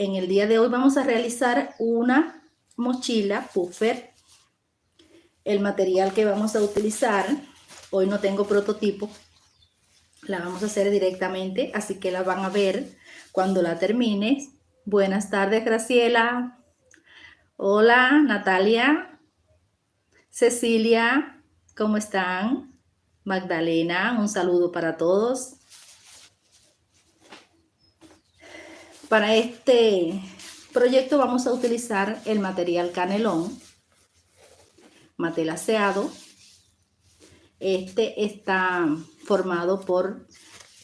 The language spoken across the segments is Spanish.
En el día de hoy vamos a realizar una mochila puffer. El material que vamos a utilizar, hoy no tengo prototipo, la vamos a hacer directamente, así que la van a ver cuando la termine. Buenas tardes, Graciela. Hola, Natalia. Cecilia, ¿cómo están? Magdalena, un saludo para todos. Para este proyecto vamos a utilizar el material canelón, matelaceado. Este está formado por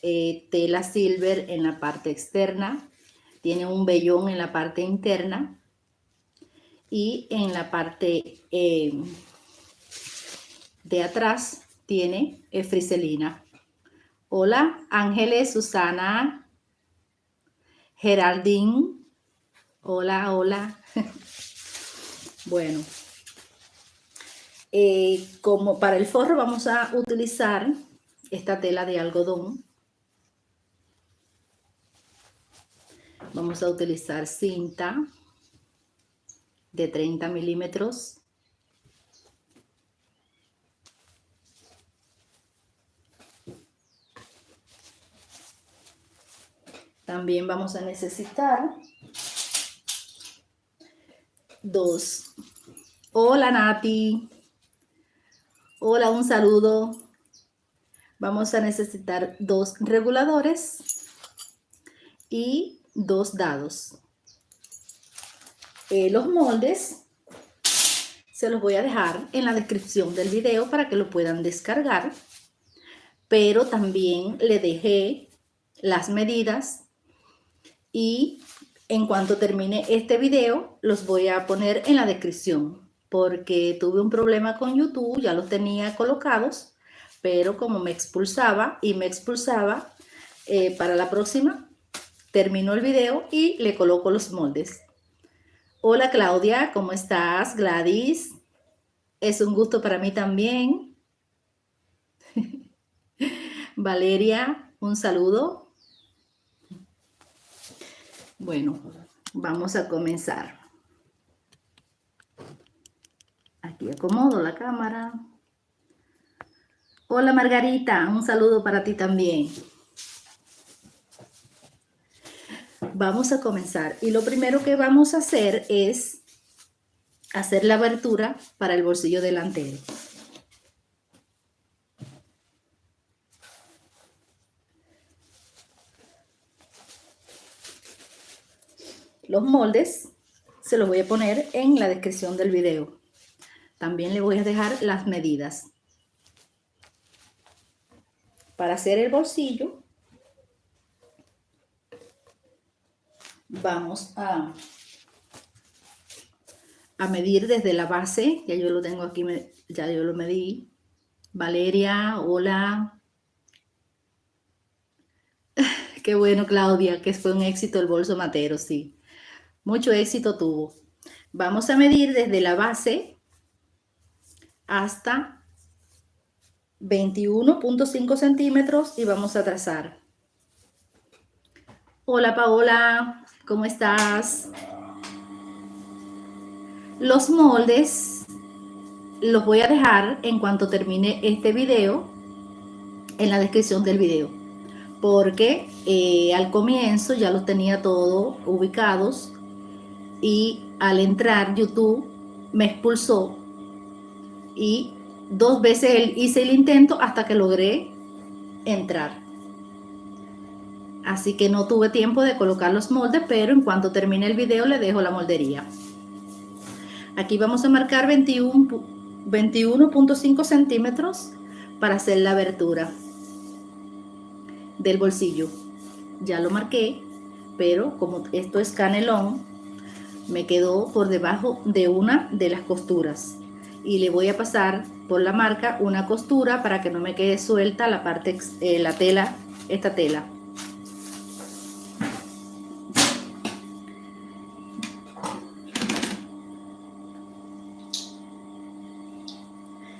tela silver en la parte externa, tiene un vellón en la parte interna y en la parte de atrás tiene friselina. Hola, Ángeles, Susana, Geraldine. Hola, hola. Bueno, como para el forro vamos a utilizar esta tela de algodón. Vamos a utilizar cinta de 30 milímetros. También vamos a necesitar dos. Hola, Nati. Hola, un saludo. Vamos a necesitar dos reguladores y dos dados. Los moldes se los voy a dejar en la descripción del video para que lo puedan descargar, pero también le dejé las medidas y en cuanto termine este video los voy a poner en la descripción, porque tuve un problema con YouTube, ya los tenía colocados, pero como me expulsaba para la próxima termino el video y le coloco los moldes. Hola Claudia, ¿cómo estás? Gladys, es un gusto para mí también. Valeria, un saludo. Bueno, vamos a comenzar. Aquí acomodo la cámara. Hola Margarita, un saludo para ti también. Vamos a comenzar y lo primero que vamos a hacer es hacer la abertura para el bolsillo delantero. Los moldes se los voy a poner en la descripción del video. También le voy a dejar las medidas. Para hacer el bolsillo vamos a medir desde la base. Ya yo lo tengo aquí, ya yo lo medí. Valeria, hola. Qué bueno, Claudia, que fue un éxito el bolso matero, sí. Mucho éxito tuvo. Vamos a medir desde la base hasta 21.5 centímetros y vamos a trazar. Hola Paola, ¿cómo estás? Los moldes los voy a dejar en cuanto termine este video en la descripción del video, porque al comienzo ya los tenía todos ubicados y al entrar YouTube me expulsó y 2 veces hice el intento hasta que logré entrar. Así que no tuve tiempo de colocar los moldes, pero en cuanto termine el video le dejo la moldería. Aquí vamos a marcar 21.5 centímetros para hacer la abertura del bolsillo. Ya lo marqué, pero como esto es canelón, me quedó por debajo de una de las costuras y le voy a pasar por la marca una costura para que no me quede suelta la parte, la tela, esta tela.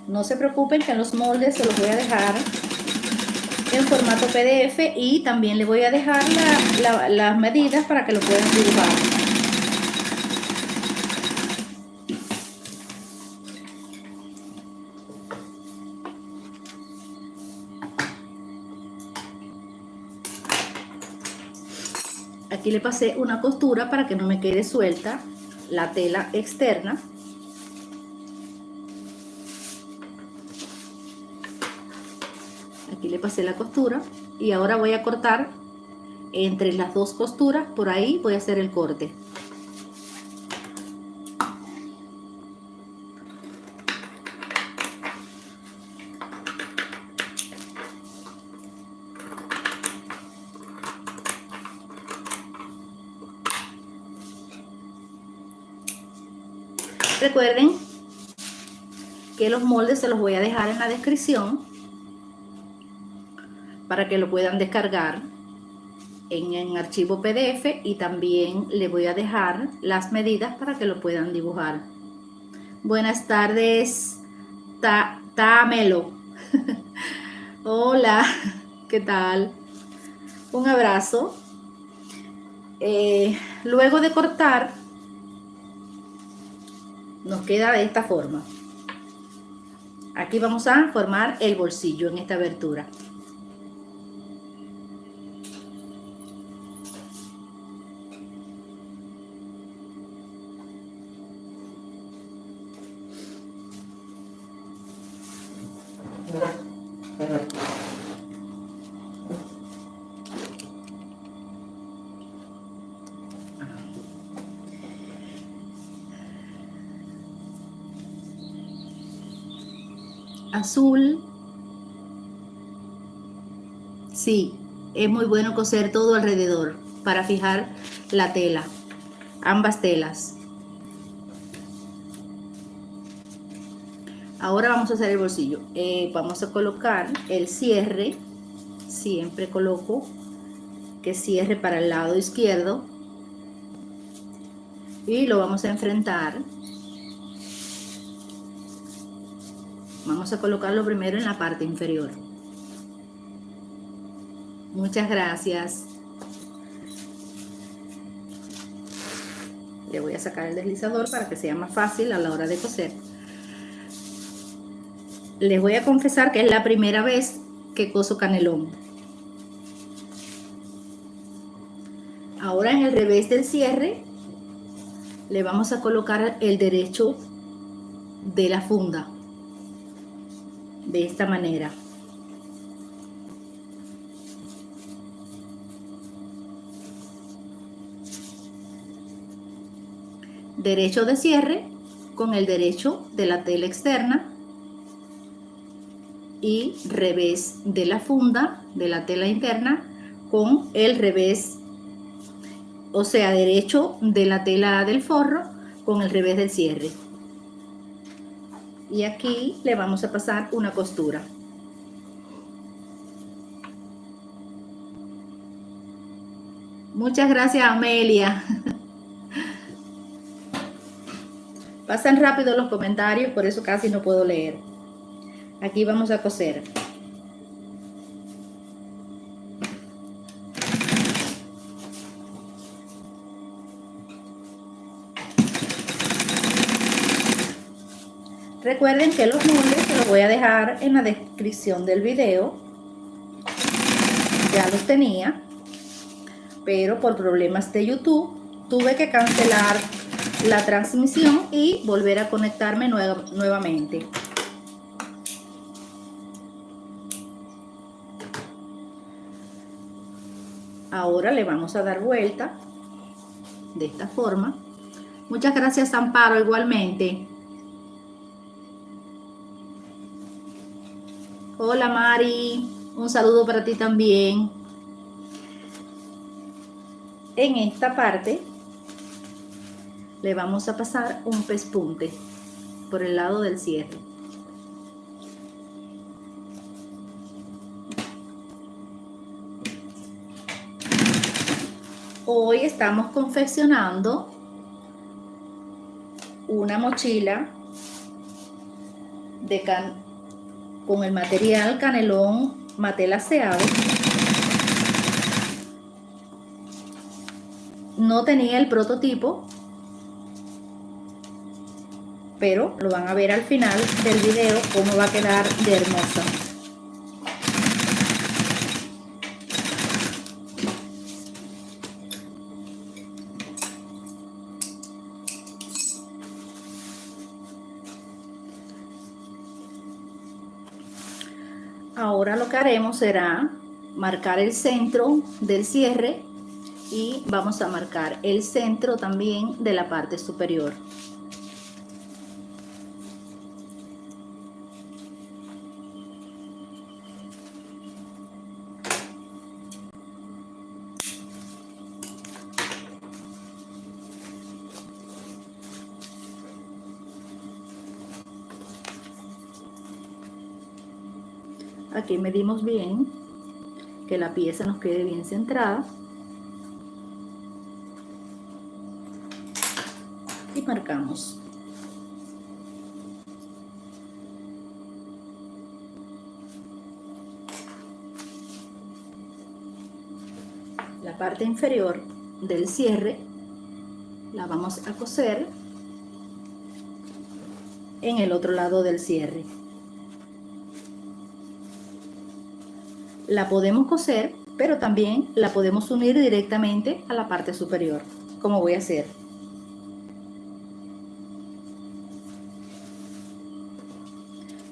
No se preocupen que los moldes se los voy a dejar en formato PDF y también le voy a dejar las medidas para que lo puedan dibujar. Aquí le pasé una costura para que no me quede suelta la tela externa. Aquí le pasé la costura y ahora voy a cortar entre las dos costuras, por ahí voy a hacer el corte. Recuerden que los moldes se los voy a dejar en la descripción para que lo puedan descargar en archivo PDF, y también le voy a dejar las medidas para que lo puedan dibujar. Buenas tardes, Tamelo. Hola, ¿qué tal? Un abrazo. Luego de cortar, nos queda de esta forma. Aquí vamos a formar el bolsillo en esta abertura. Azul. Sí, es muy bueno coser todo alrededor para fijar la tela, ambas telas. Ahora vamos a hacer el bolsillo. Vamos a colocar el cierre. Siempre coloco que cierre para el lado izquierdo y lo vamos a enfrentar. Vamos a colocarlo primero en la parte inferior. Muchas gracias. Le voy a sacar el deslizador para que sea más fácil a la hora de coser. Les voy a confesar que es la primera vez que coso canelón. Ahora en el revés del cierre le vamos a colocar el derecho de la funda de esta manera. Derecho de cierre con el derecho de la tela externa y revés de la funda de la tela interna con el revés, o sea, derecho de la tela del forro con el revés del cierre. Y aquí le vamos a pasar una costura. Muchas gracias, Amelia. Pasan rápido los comentarios, por eso casi no puedo leer. Aquí vamos a coser. Recuerden que los moldes se los voy a dejar en la descripción del video. Ya los tenía, pero por problemas de YouTube tuve que cancelar la transmisión y volver a conectarme nuevamente. Ahora le vamos a dar vuelta de esta forma. Muchas gracias, Amparo, igualmente. Hola, Mari, un saludo para ti también. En esta parte le vamos a pasar un pespunte por el lado del cierre. Hoy estamos confeccionando una mochila con el material canelón Maté laceado. No tenía el prototipo, pero lo van a ver al final del video cómo va a quedar de hermosa. Ahora lo que haremos será marcar el centro del cierre y vamos a marcar el centro también de la parte superior. Aquí medimos bien que la pieza nos quede bien centrada y marcamos. La parte inferior del cierre la vamos a coser en el otro lado del cierre. La podemos coser, pero también la podemos unir directamente a la parte superior, como voy a hacer.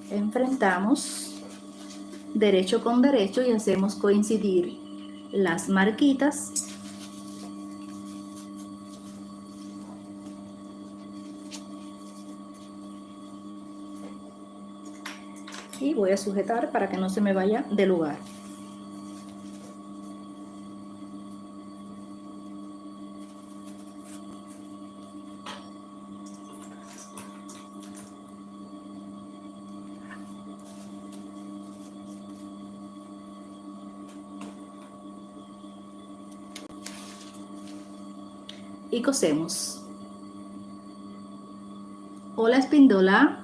Enfrentamos derecho con derecho y hacemos coincidir las marquitas y voy a sujetar para que no se me vaya de lugar. Y cosemos. Hola Espíndola.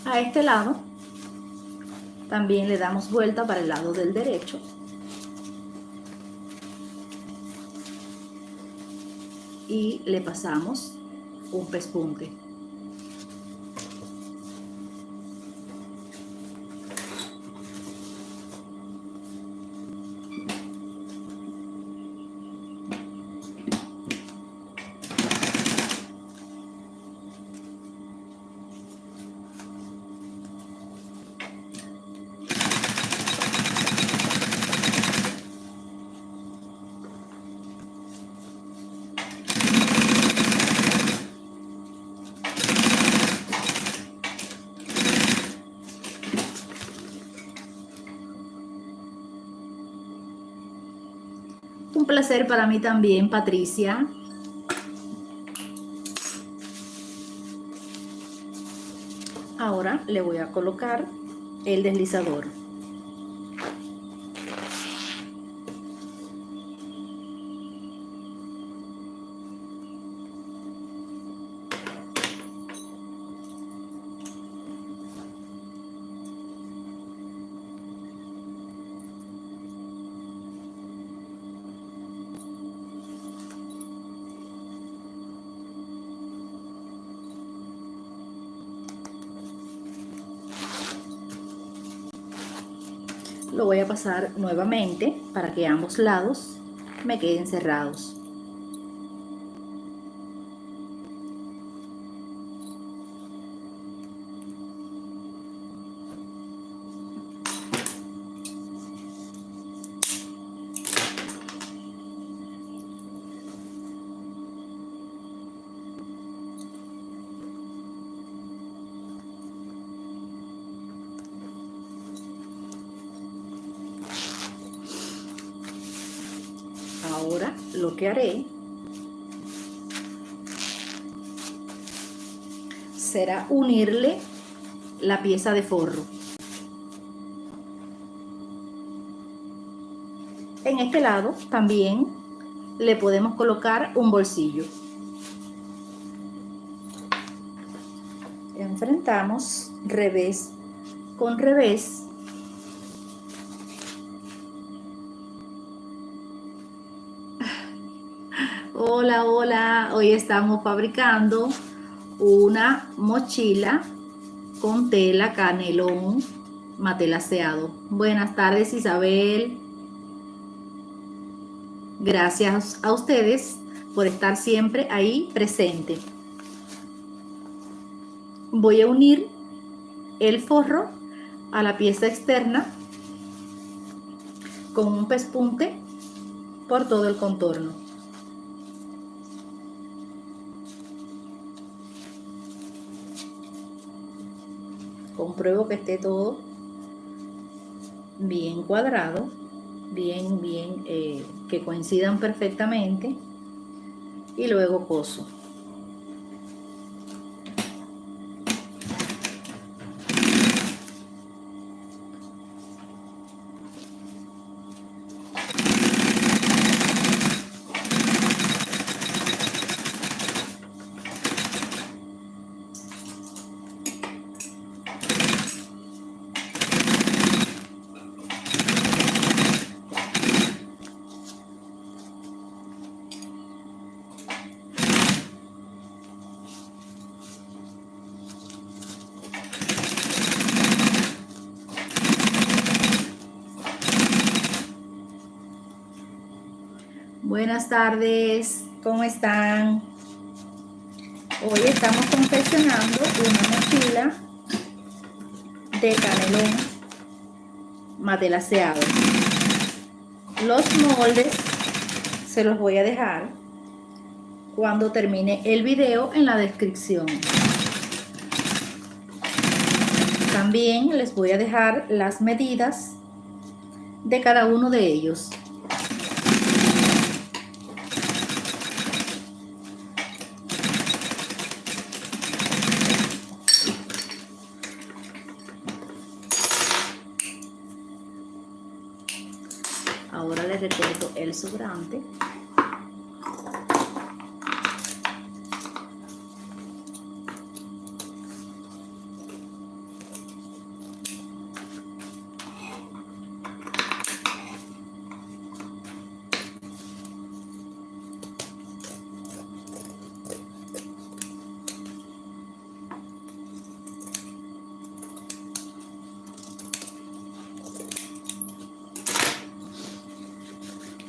A este lado también le damos vuelta para el lado del derecho y le pasamos un pespunte. Un placer para mí también, Patricia. Ahora le voy a colocar el deslizador. Lo voy a pasar nuevamente para que ambos lados me queden cerrados. Ahora lo que haré será unirle la pieza de forro. En este lado también le podemos colocar un bolsillo. Enfrentamos revés con revés. Hola, hola, hoy estamos fabricando una mochila con tela canelón matelaceado. Buenas tardes, Isabel. Gracias a ustedes por estar siempre ahí presente. Voy a unir el forro a la pieza externa con un pespunte por todo el contorno. Compruebo que esté todo bien cuadrado, bien, que coincidan perfectamente, y luego coso. Buenas tardes, ¿cómo están? Hoy estamos confeccionando una mochila de canelón matelaceado. Los moldes se los voy a dejar cuando termine el video en la descripción. También les voy a dejar las medidas de cada uno de ellos. Ahora le recorto el sobrante.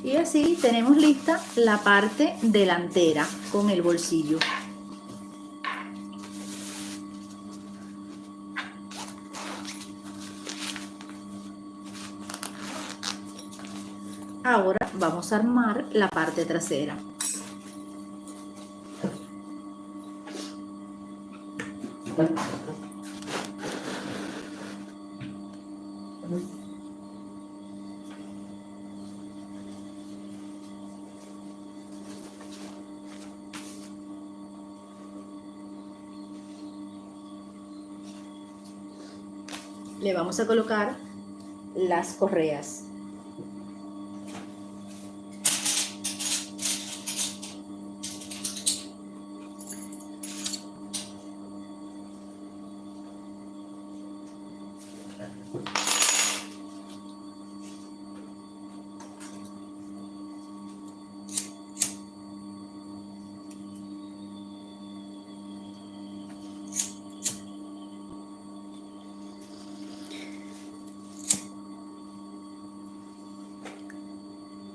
Y así tenemos lista la parte delantera con el bolsillo. Ahora vamos a armar la parte trasera. Le vamos a colocar las correas.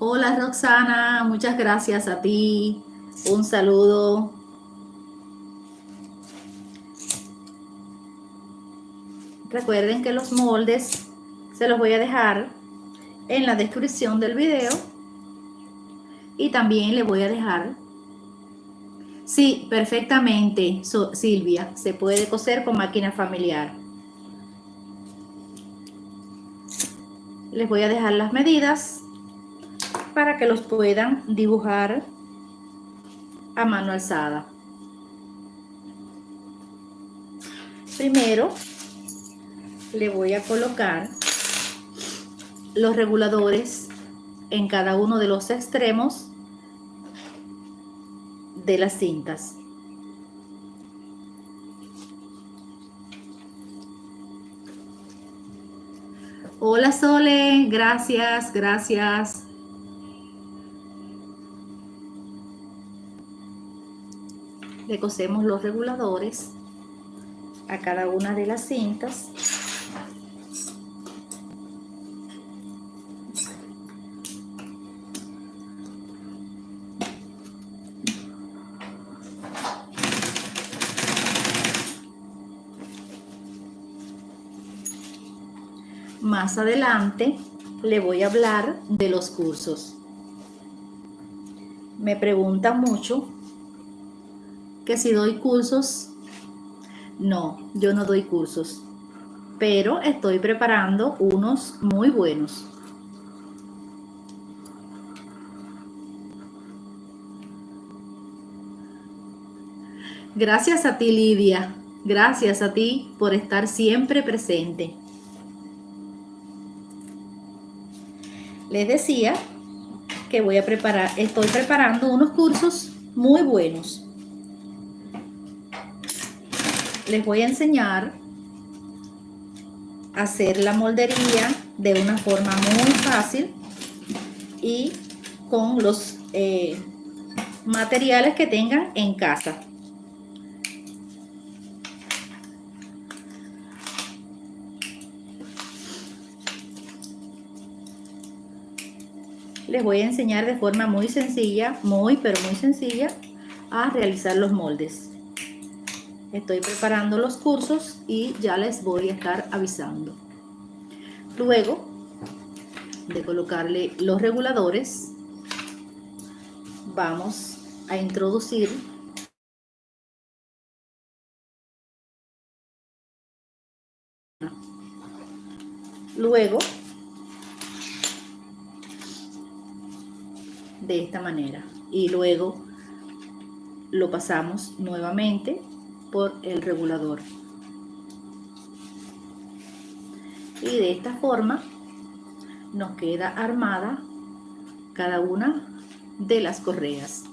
Hola Roxana, muchas gracias a ti. Un saludo. Recuerden que los moldes se los voy a dejar en la descripción del video y también le voy a dejar. Sí, perfectamente, Silvia, se puede coser con máquina familiar. Les voy a dejar las medidas para que los puedan dibujar a mano alzada. Primero le voy a colocar los reguladores en cada uno de los extremos de las cintas. Hola Sole, gracias, gracias. Le cosemos los reguladores a cada una de las cintas. Más adelante le voy a hablar de los cursos. Me preguntan mucho que si doy cursos. No, yo no doy cursos, pero estoy preparando unos muy buenos. Gracias a ti, Lidia. Gracias a ti por estar siempre presente. Les decía que estoy preparando unos cursos muy buenos. Les voy a enseñar a hacer la moldería de una forma muy fácil y con los materiales que tengan en casa. Les voy a enseñar de forma muy sencilla, pero muy sencilla, a realizar los moldes. Estoy preparando los cursos y ya les voy a estar avisando. Luego de colocarle los reguladores, vamos a introducir luego de esta manera y luego lo pasamos nuevamente por el regulador y de esta forma nos queda armada cada una de las correas.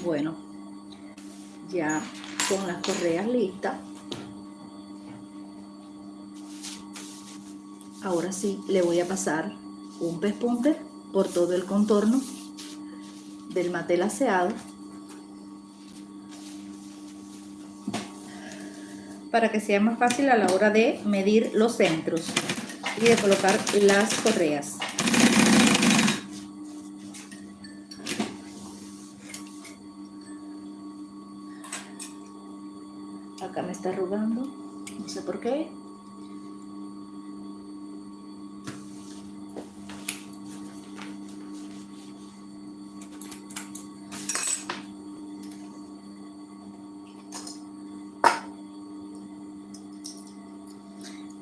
Bueno, ya con las correas listas, ahora sí le voy a pasar un pespunte por todo el contorno del mantel aseado para que sea más fácil a la hora de medir los centros y de colocar las correas. Acá me está arrugando, no sé por qué.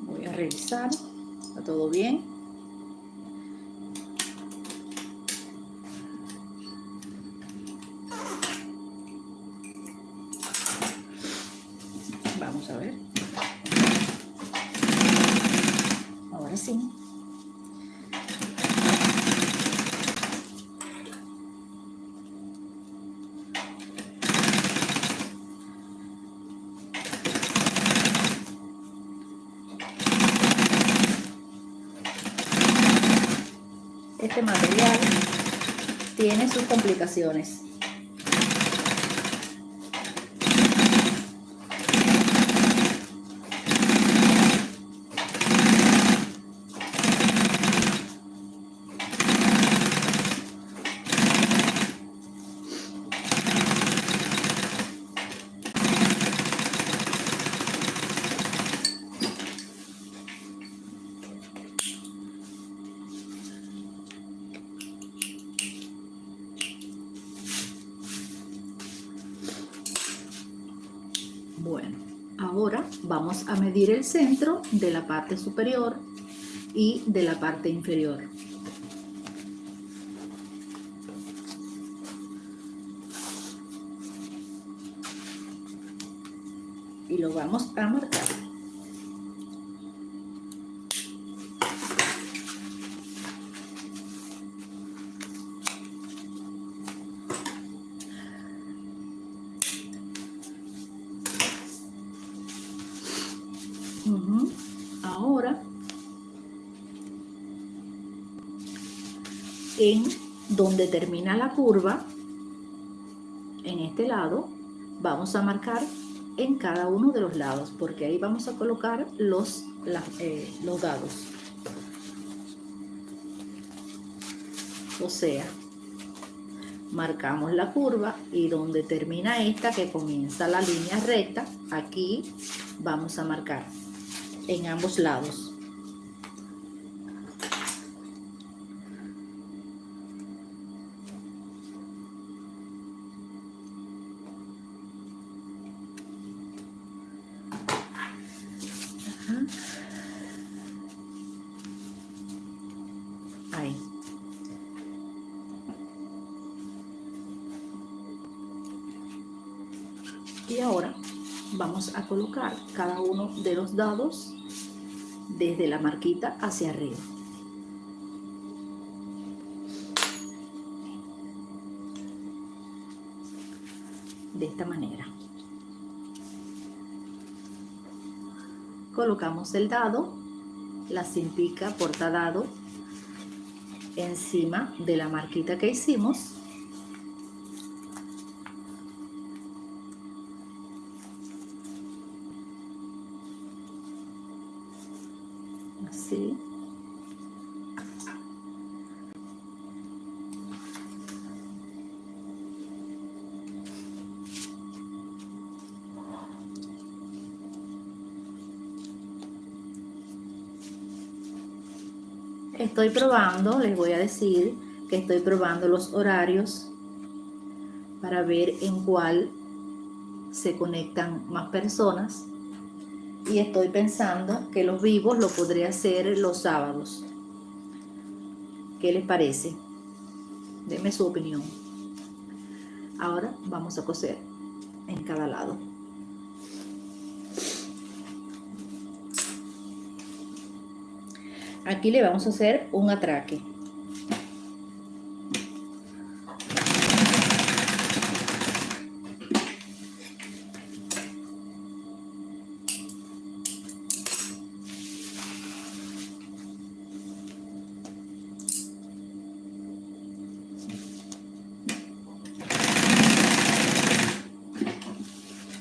Voy a revisar, está todo bien. Vamos a ver. Ahora sí. Este material tiene sus complicaciones. Ahora vamos a medir el centro de la parte superior y de la parte inferior. Y lo vamos a marcar. Ahora, en donde termina la curva, en este lado, vamos a marcar en cada uno de los lados, porque ahí vamos a colocar los dados. O sea, marcamos la curva y donde termina esta, que comienza la línea recta, aquí vamos a marcar en ambos lados. Ahí. Y ahora vamos a colocar cada uno de los dados desde la marquita hacia arriba. De esta manera. Colocamos el dado, la cintica portadado, encima de la marquita que hicimos. Así. Estoy probando, les voy a decir que estoy probando los horarios para ver en cuál se conectan más personas, y estoy pensando que los vivos lo podría hacer los sábados. ¿Qué les parece? Denme su opinión. Ahora vamos a coser en cada lado. Aquí le vamos a hacer un atraque.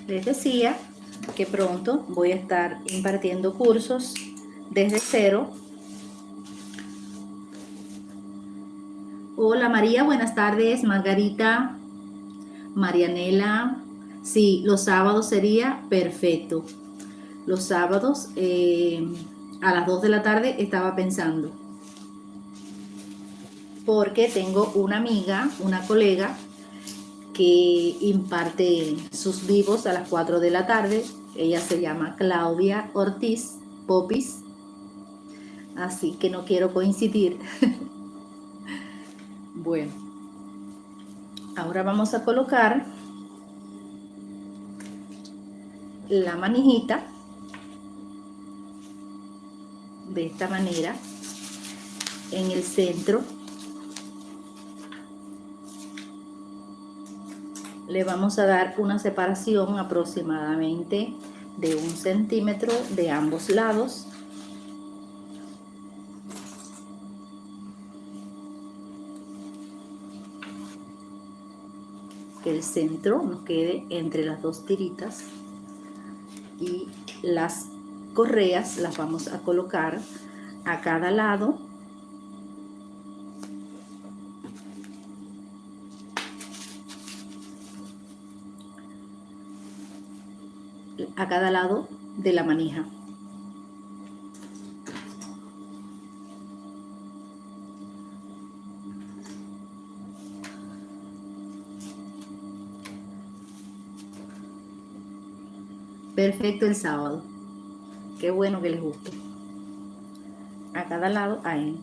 Les decía que pronto voy a estar impartiendo cursos desde cero. Hola María, buenas tardes. Margarita, Marianela. Sí, los sábados sería perfecto. Los sábados a las 2 de la tarde estaba pensando. Porque tengo una amiga, una colega, que imparte sus vivos a las 4 de la tarde. Ella se llama Claudia Ortiz Popis, así que no quiero coincidir. Bueno, ahora vamos a colocar la manijita de esta manera en el centro. Le vamos a dar una separación aproximadamente de 1 centímetro de ambos lados. Que el centro nos quede entre las dos tiritas, y las correas las vamos a colocar a cada lado de la manija. perfecto el sábado. Qué bueno que les guste. A cada lado ahí,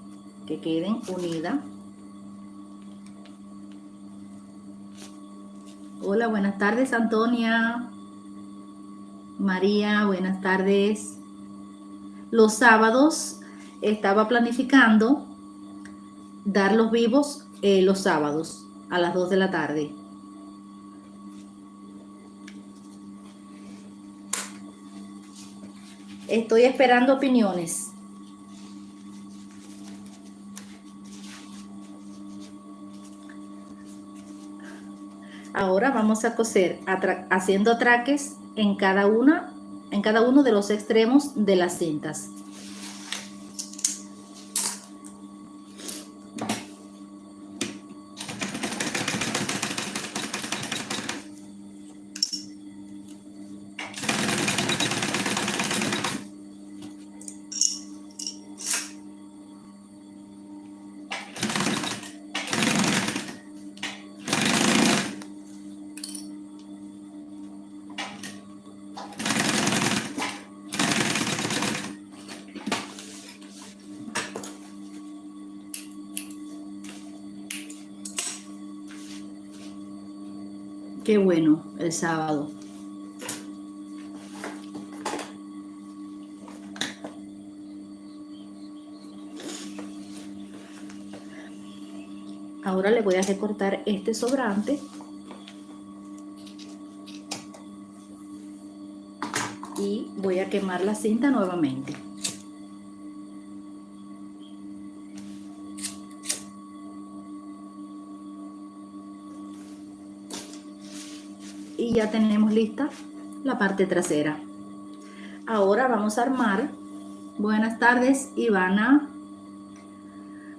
que queden unidas. Hola, buenas tardes, Antonia. María, buenas tardes. Los sábados estaba planificando dar los vivos los sábados a las 2 de la tarde. Estoy esperando opiniones. Ahora vamos a coser haciendo atraques en cada uno de los extremos de las cintas. Qué bueno el sábado. Ahora le voy a recortar este sobrante y voy a quemar la cinta nuevamente. Y ya tenemos lista la parte trasera. Ahora vamos a armar. Buenas tardes, Ivana.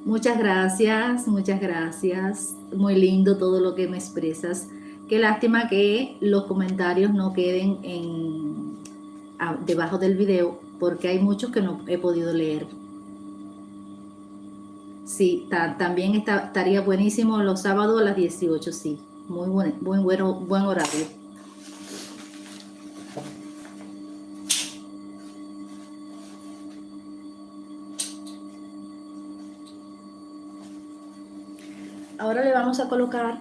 Muchas gracias, muchas gracias. Muy lindo todo lo que me expresas. Qué lástima que los comentarios no queden debajo del video, porque hay muchos que no he podido leer. Sí, también estaría buenísimo los sábados a las 18, sí. Muy buen horario. Ahora le vamos a colocar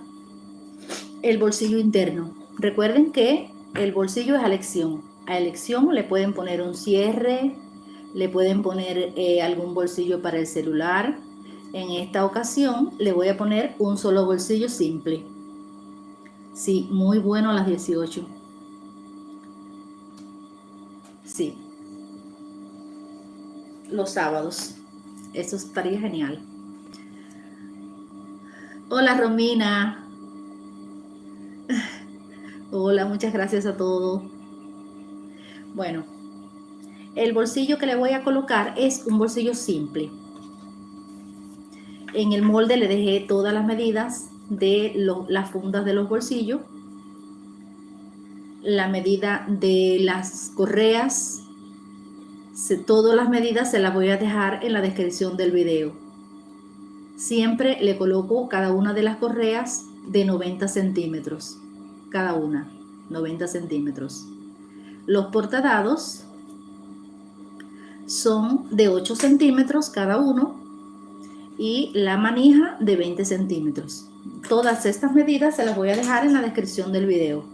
el bolsillo interno. Recuerden que el bolsillo es a elección. A elección le pueden poner un cierre, le pueden poner algún bolsillo para el celular. En esta ocasión le voy a poner un solo bolsillo simple. Sí, muy bueno a las 18. Sí. Los sábados. Eso estaría genial. Hola, Romina. Hola, muchas gracias a todos. Bueno, el bolsillo que le voy a colocar es un bolsillo simple. En el molde le dejé todas las medidas de las fundas de los bolsillos, la medida de las correas, todas las medidas se las voy a dejar en la descripción del video. Siempre le coloco cada una de las correas de 90 centímetros, cada una, 90 centímetros. Los portadados son de 8 centímetros cada uno y la manija de 20 centímetros. Todas estas medidas se las voy a dejar en la descripción del video.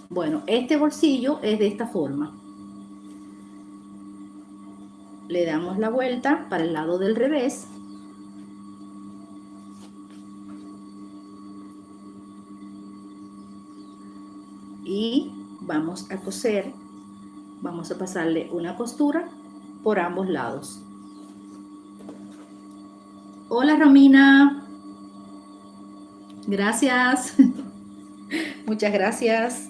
Bueno, este bolsillo es de esta forma. Le damos la vuelta para el lado del revés. Y vamos a coser, vamos a pasarle una costura por ambos lados. Hola, Romina. Gracias. Muchas gracias.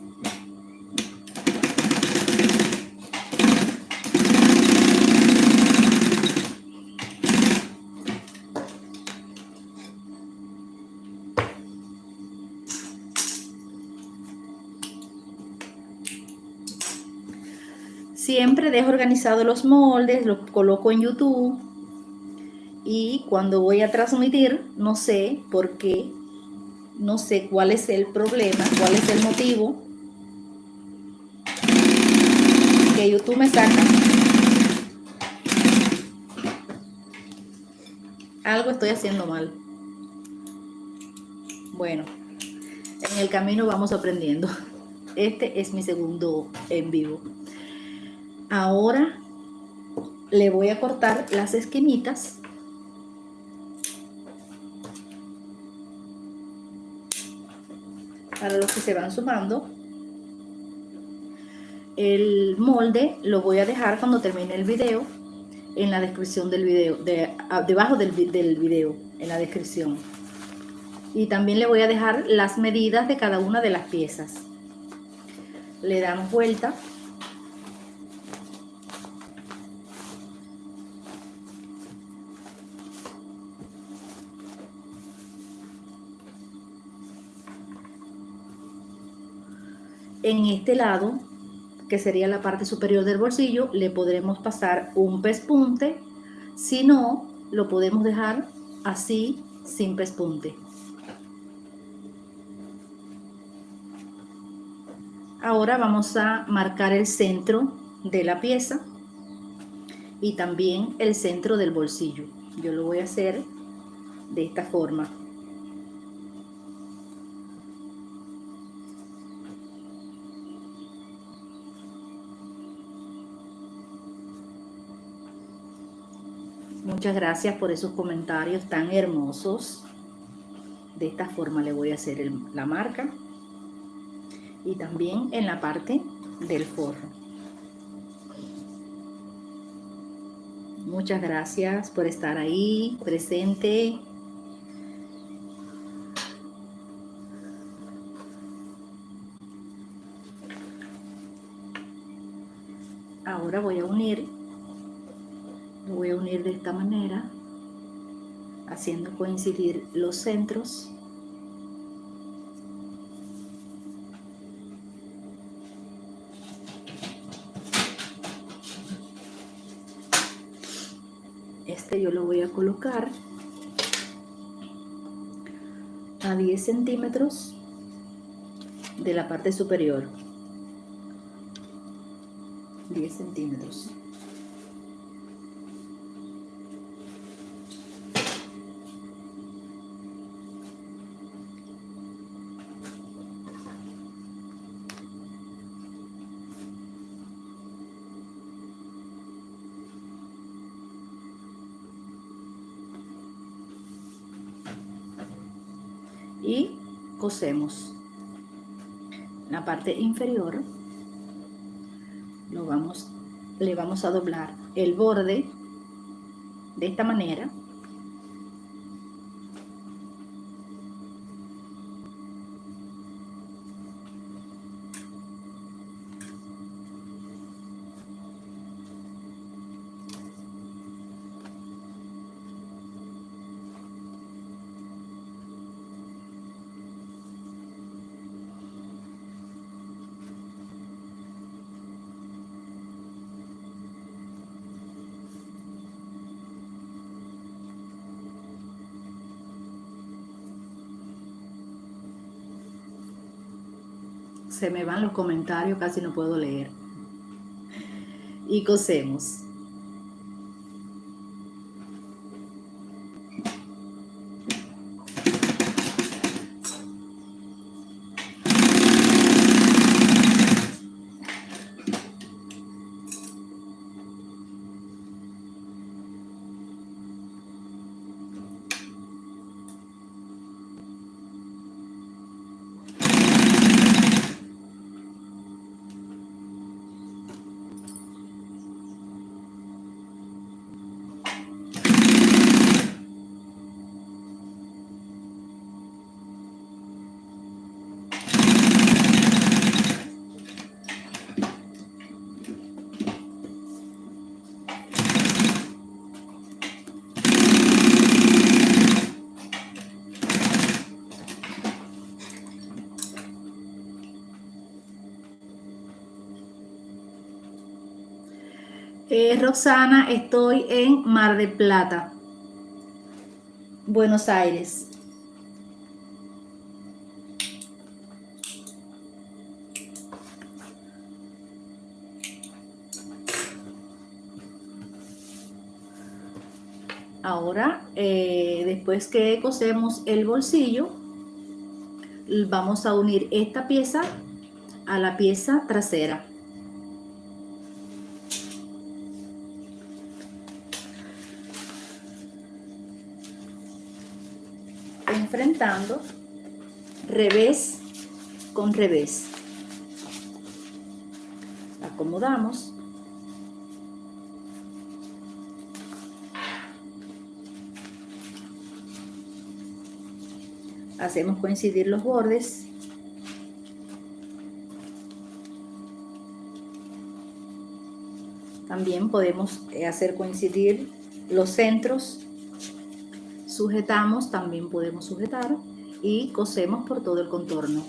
Siempre dejo organizados los moldes, los coloco en YouTube y cuando voy a transmitir, no sé por qué, no sé cuál es el problema, cuál es el motivo. que YouTube me saca. Algo estoy haciendo mal. Bueno, en el camino vamos aprendiendo. Este es mi segundo en vivo. Ahora le voy a cortar las esquinitas. Para los que se van sumando, el molde lo voy a dejar cuando termine el video en la descripción del video, debajo del video, en la descripción. Y también le voy a dejar las medidas de cada una de las piezas. Le damos vuelta. En este lado, que sería la parte superior del bolsillo, le podremos pasar un pespunte. Si no, lo podemos dejar así, sin pespunte. Ahora vamos a marcar el centro de la pieza y también el centro del bolsillo. Yo lo voy a hacer de esta forma. Muchas gracias por esos comentarios tan hermosos. De esta forma le voy a hacer la marca y también en la parte del forro. Muchas gracias por estar ahí presente. Ahora voy a unir. Lo voy a unir de esta manera, haciendo coincidir los centros. Este yo lo voy a colocar a 10 centímetros de la parte superior. 10 centímetros. Y cosemos la parte inferior. Le vamos a doblar el borde de esta manera. Se me van los comentarios, casi no puedo leer. Y cosemos. Roxana, estoy en Mar del Plata, Buenos Aires. Ahora, después que cosemos el bolsillo, vamos a unir esta pieza a la pieza trasera. Enfrentando revés con revés. Acomodamos. Hacemos coincidir los bordes. También podemos hacer coincidir los centros. Sujetamos, también podemos sujetar y cosemos por todo el contorno.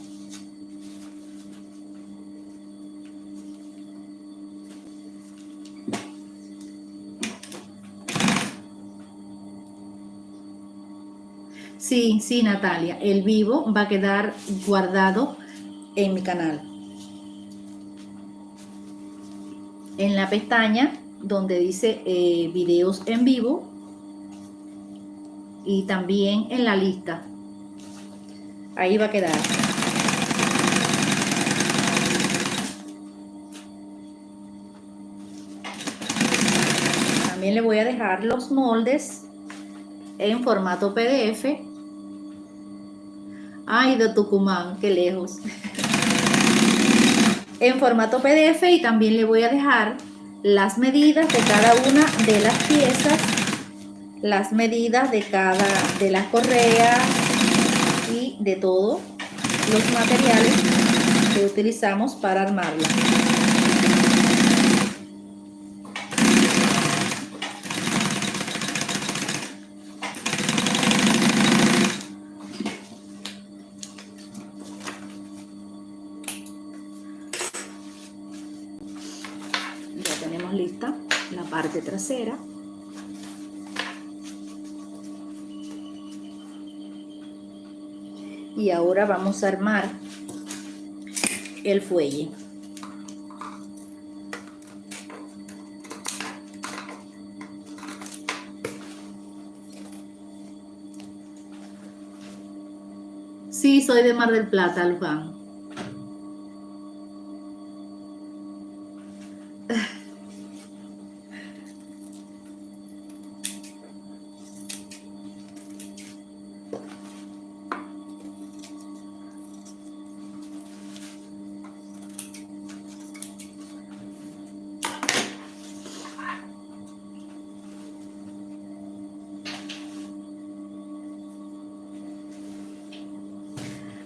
Sí, Natalia, el vivo va a quedar guardado en mi canal. En la pestaña donde dice videos en vivo y también en la lista. Ahí va a quedar. También le voy a dejar los moldes en formato PDF. Ay, de Tucumán, qué lejos. En formato PDF, y también le voy a dejar las medidas de cada una de las piezas, las medidas de las correas y de todos los materiales que utilizamos para armarla. Ya tenemos lista la parte trasera. Y ahora vamos a armar el fuelle. Sí, soy de Mar del Plata, Luján.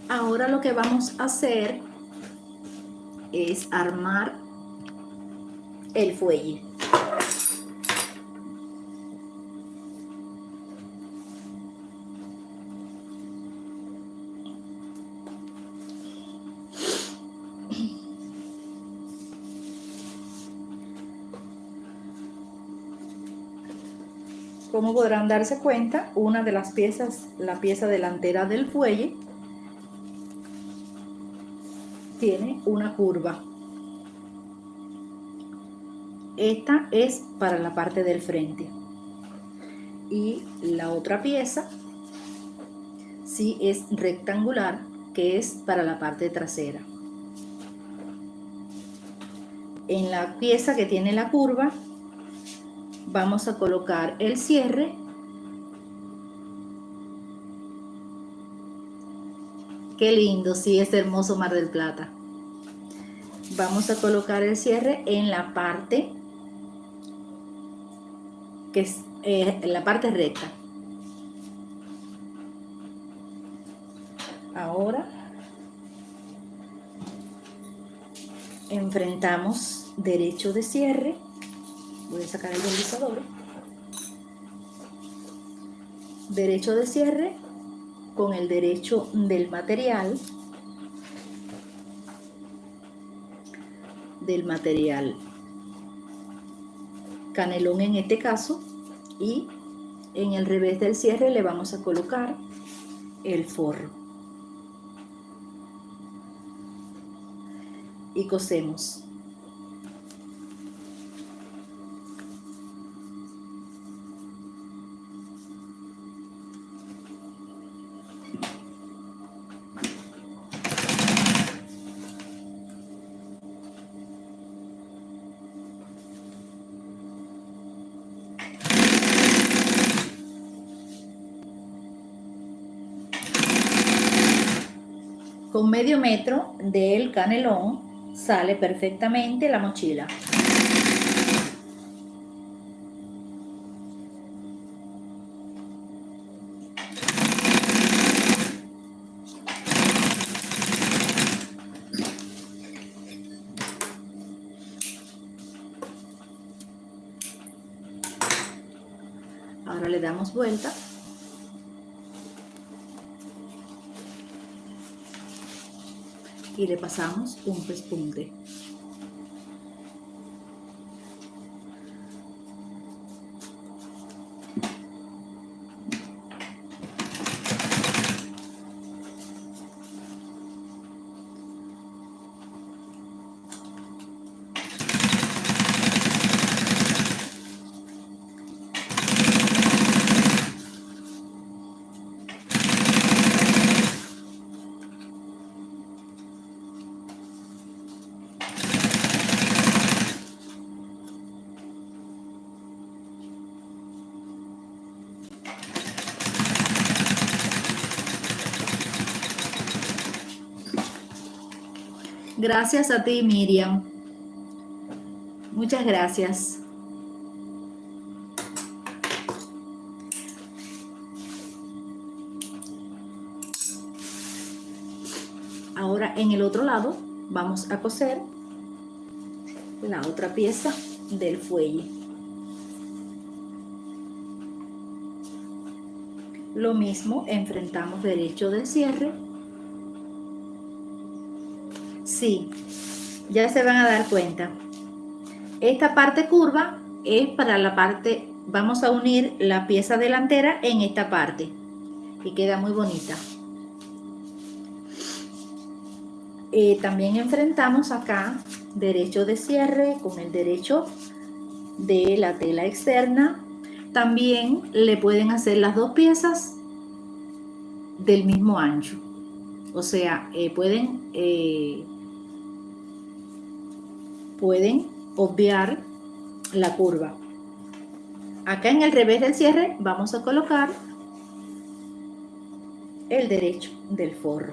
Ahora lo que vamos a hacer es armar el fuelle. Como podrán darse cuenta, una de las piezas, la pieza delantera del fuelle, tiene una curva. Esta es para la parte del frente. Y la otra pieza sí es rectangular, que es para la parte trasera. En la pieza que tiene la curva, vamos a colocar el cierre Qué lindo, sí, es hermoso Mar del Plata. Vamos a colocar el cierre en la parte que es en la parte recta. Ahora enfrentamos derecho de cierre. Voy a sacar el deslizador. Derecho de cierre con el derecho del material. Canelón en este caso, y en el revés del cierre le vamos a colocar el forro y cosemos. Con medio metro del canelón sale perfectamente la mochila. Ahora le damos vuelta. Y le pasamos un pespunte. Gracias a ti, Miriam. Muchas gracias. Ahora en el otro lado vamos a coser la otra pieza del fuelle. Lo mismo, enfrentamos derecho del cierre. Sí, ya se van a dar cuenta. Esta parte curva es para la parte, vamos a unir la pieza delantera en esta parte y queda muy bonita. También enfrentamos acá derecho de cierre con el derecho de la tela externa. También le pueden hacer las dos piezas del mismo ancho, o sea, pueden obviar la curva. Acá en el revés del cierre vamos a colocar el derecho del forro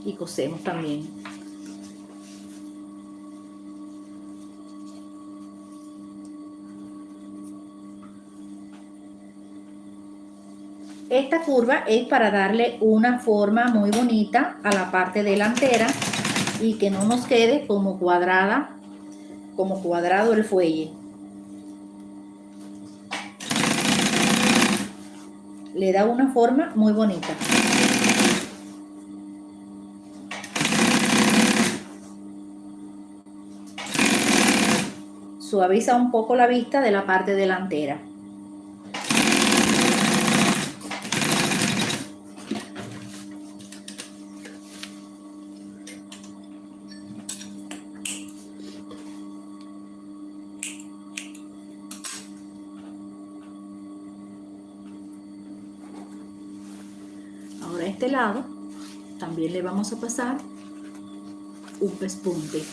y cosemos también. Esta curva es para darle una forma muy bonita a la parte delantera y que no nos quede como cuadrada, como cuadrado el fuelle. Le da una forma muy bonita. Suaviza un poco la vista de la parte delantera. Ahora a este lado también le vamos a pasar un pespunte.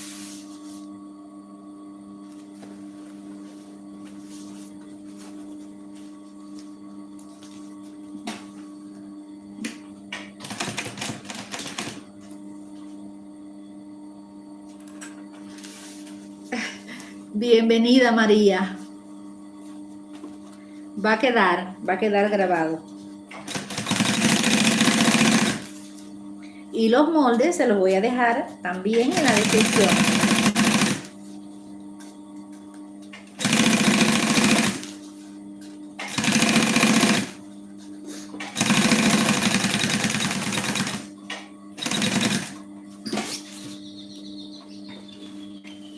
Bienvenida, María. Va a quedar grabado. Y los moldes se los voy a dejar también en la descripción.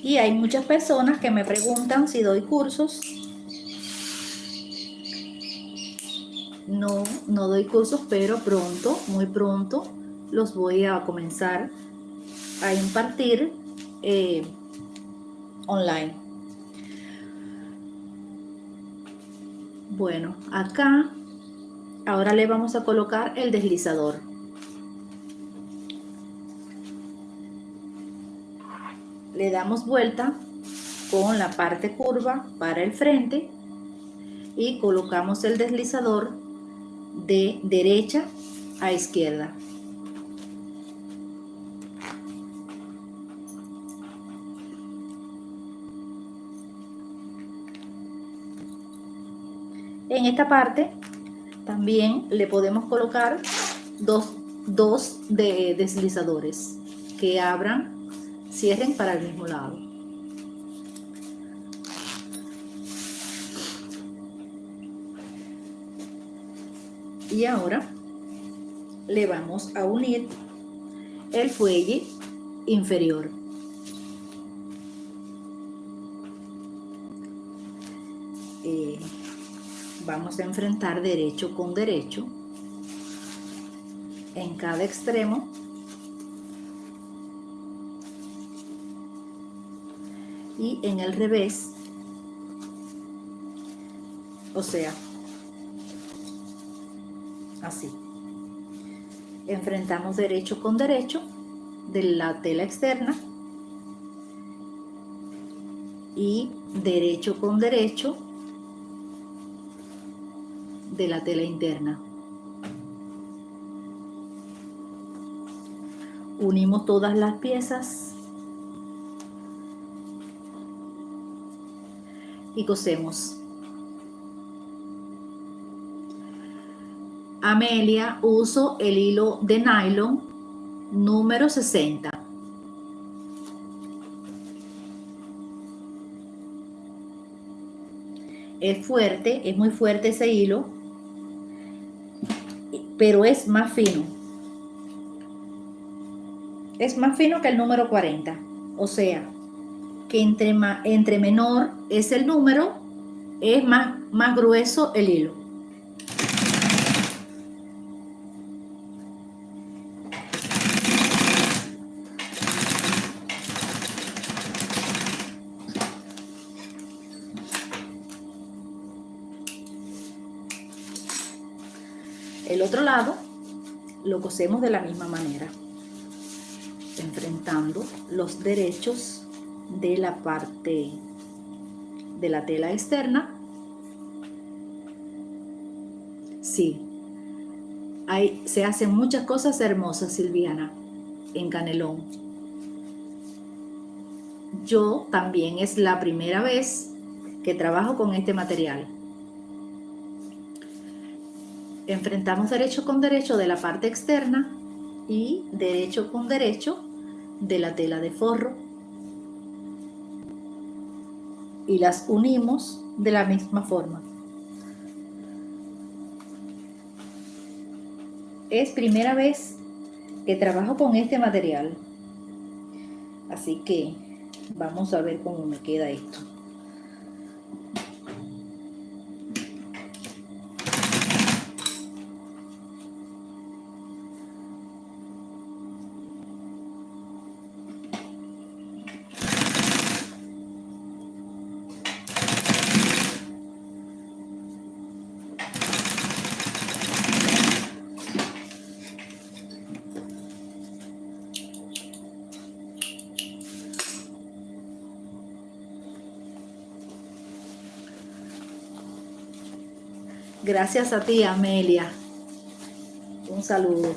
Y hay muchas personas que me preguntan si doy cursos. No doy cursos, pero pronto, muy pronto, los voy a comenzar a impartir online. Bueno, acá ahora le vamos a colocar el deslizador. Le damos vuelta con la parte curva para el frente y colocamos el deslizador de derecha a izquierda. En esta parte también le podemos colocar dos deslizadores que abran, cierren para el mismo lado. Y ahora le vamos a unir el fuelle inferior. Vamos a enfrentar derecho con derecho en cada extremo y en el revés, o sea, así. Enfrentamos derecho con derecho de la tela externa y derecho con derecho de la tela interna. Unimos todas las piezas y cosemos. Amelia, uso el hilo de nylon número 60. Es fuerte, es muy fuerte ese hilo, pero es más fino. Es más fino que el número 40. O sea, que entre menor es el número, es más grueso el hilo. El otro lado lo cosemos de la misma manera, enfrentando los derechos de la parte de la tela externa. Sí, se hacen muchas cosas hermosas, Silviana, en Canelón. Yo también es la primera vez que trabajo con este material. Enfrentamos derecho con derecho de la parte externa y derecho con derecho de la tela de forro y las unimos de la misma forma. Es primera vez que trabajo con este material, así que vamos a ver cómo me queda esto. Gracias a ti, Amelia. Un saludo.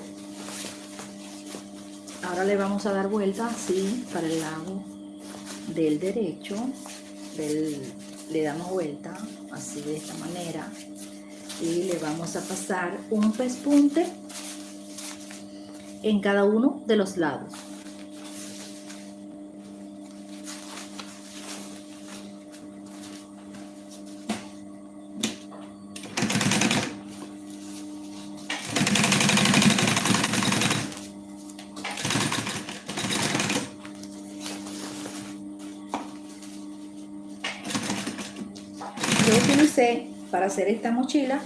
Ahora le vamos a dar vuelta así para el lado del derecho. Le damos vuelta así de esta manera y le vamos a pasar un pespunte en cada uno de los lados. Yo utilicé para hacer esta mochila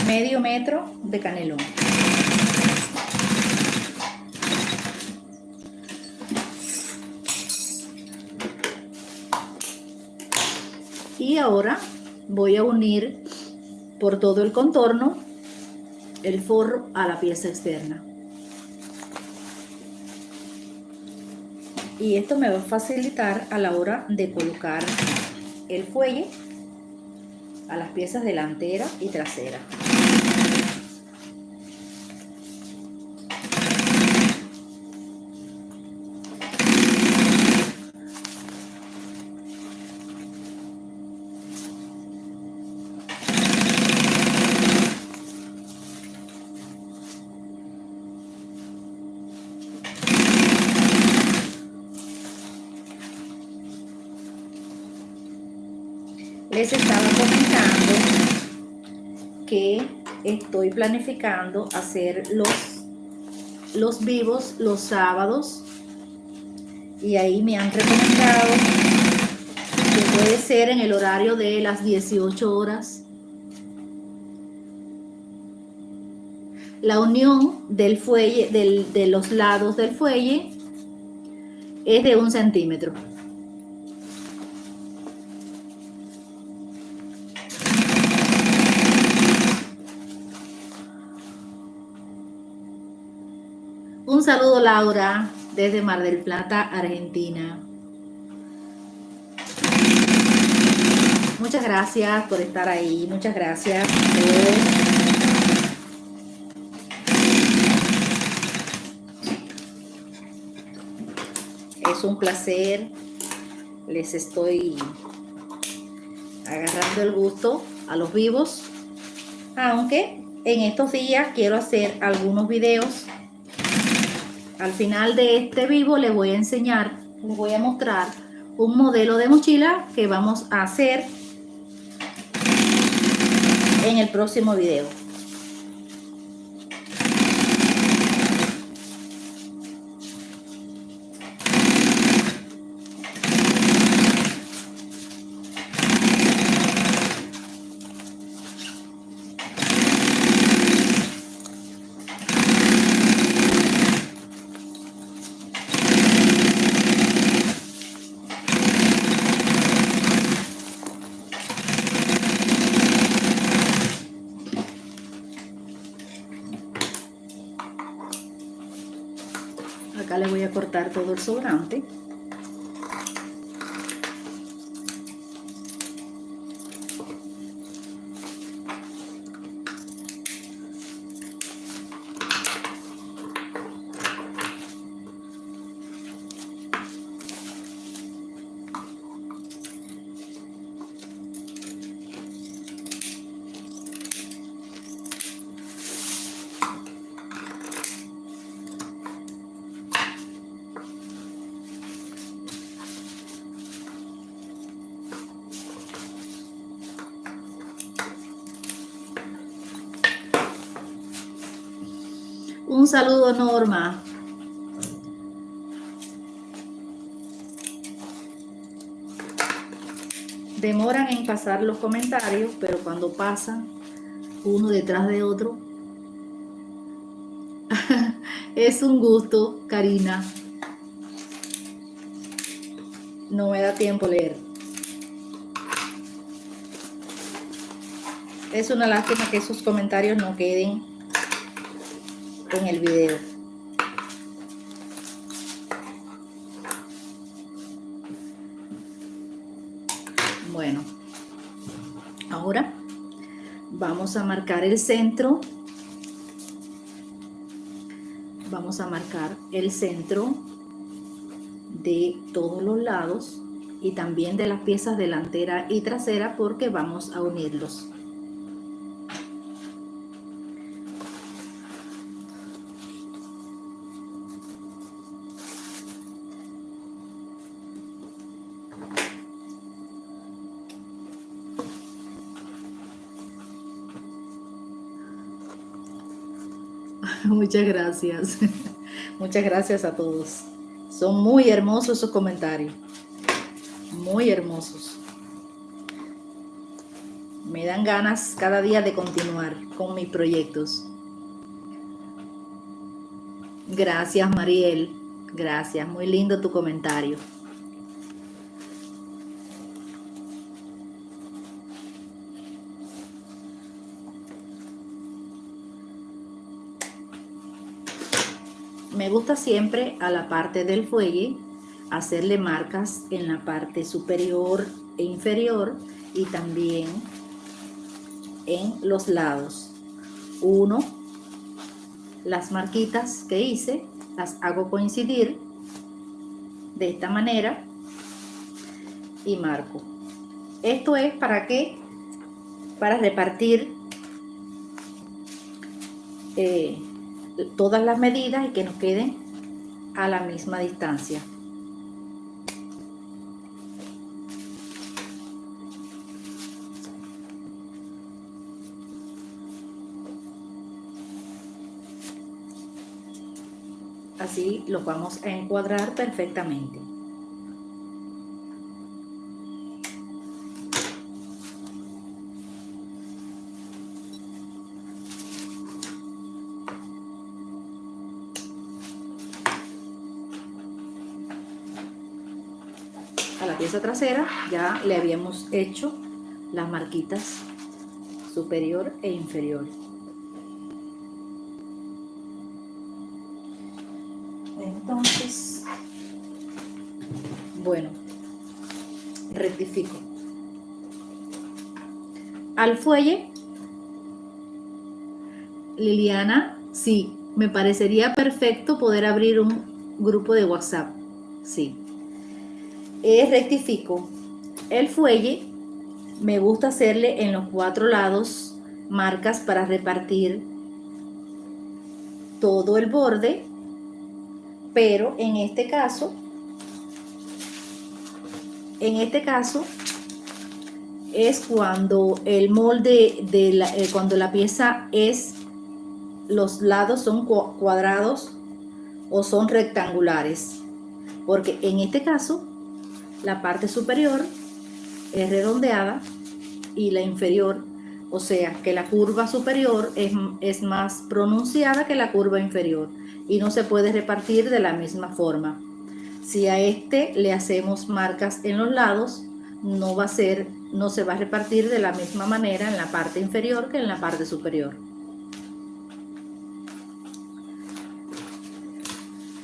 medio metro de canelón. Y ahora voy a unir por todo el contorno el forro a la pieza externa. Y esto me va a facilitar a la hora de colocar el fuelle a las piezas delantera y trasera. les estaba comentando que estoy planificando hacer los vivos los sábados, y ahí me han recomendado que puede ser en el horario de las 18 horas. La unión del fuelle, de los lados del fuelle, es de 1 centímetro. Un saludo, Laura, desde Mar del Plata, Argentina. Muchas gracias por estar ahí. Muchas gracias Es un placer. Les estoy agarrando el gusto a los vivos, aunque en estos días quiero hacer algunos videos. Al final de este vivo les voy a enseñar, les voy a mostrar un modelo de mochila que vamos a hacer en el próximo video. Acá le voy a cortar todo el sobrante. Un saludo, Norma. Demoran en pasar los comentarios, pero cuando pasan uno detrás de otro, es un gusto, Karina. No me da tiempo leer. Es una lástima que esos comentarios no queden en el video. Bueno, ahora vamos a marcar el centro. Vamos a marcar el centro de todos los lados y también de las piezas delantera y trasera, porque vamos a unirlos. Muchas gracias. Muchas gracias a todos. Son muy hermosos sus comentarios. Muy hermosos. Me dan ganas cada día de continuar con mis proyectos. Gracias, Mariel. Gracias. Muy lindo tu comentario. Me gusta siempre a la parte del fuelle hacerle marcas en la parte superior e inferior y también en los lados. Las marquitas que hice las hago coincidir de esta manera y marco. Esto es para qué? Para repartir todas las medidas y que nos queden a la misma distancia. Así los vamos a encuadrar perfectamente. A la pieza trasera ya le habíamos hecho las marquitas superior e inferior. Entonces, bueno, rectifico. Al fuelle, Liliana, sí, me parecería perfecto poder abrir un grupo de WhatsApp. Sí. Rectifico. El fuelle, me gusta hacerle en los 4 lados marcas para repartir todo el borde, pero en este caso es cuando el molde cuando la pieza es, los lados son cuadrados o son rectangulares, porque en este caso la parte superior es redondeada y la inferior, o sea que la curva superior es más pronunciada que la curva inferior y no se puede repartir de la misma forma. Si a este le hacemos marcas en los lados, no se va a repartir de la misma manera en la parte inferior que en la parte superior.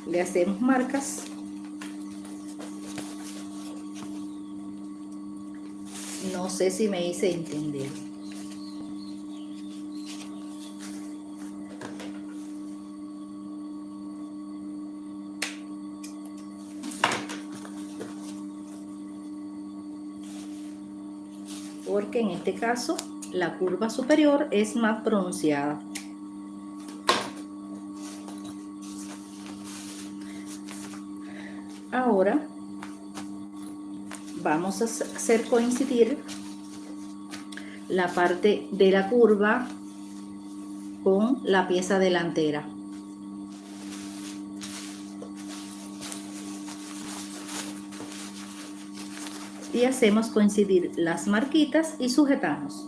Le hacemos marcas. No sé si me hice entender. Porque en este caso la curva superior es más pronunciada. Ahora vamos a hacer coincidir la parte de la curva con la pieza delantera. Y hacemos coincidir las marquitas y sujetamos.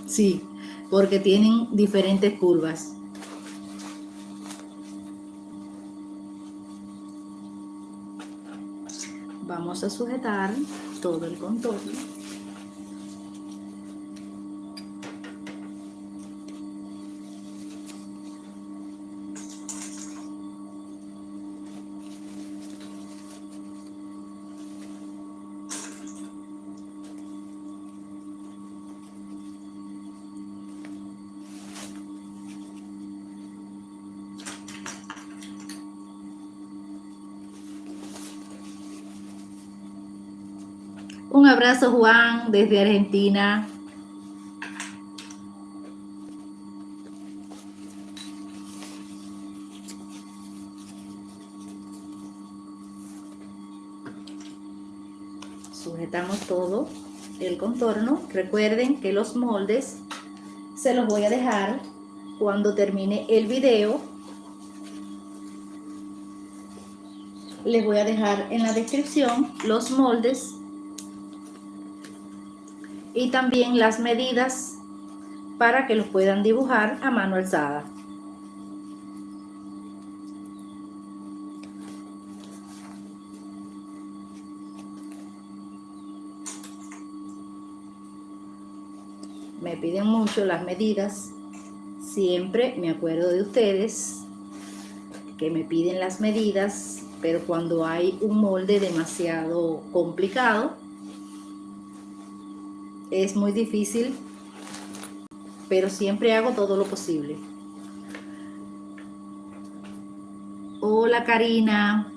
Sí, porque tienen diferentes curvas. Vamos a sujetar todo el contorno. Un abrazo, Juan, desde Argentina. Sujetamos todo el contorno. Recuerden que los moldes se los voy a dejar cuando termine el video. Les voy a dejar en la descripción los moldes y también las medidas para que los puedan dibujar a mano alzada. Me piden mucho las medidas, siempre me acuerdo de ustedes que me piden las medidas, pero cuando hay un molde demasiado complicado es muy difícil, pero siempre hago todo lo posible. Hola, Karina.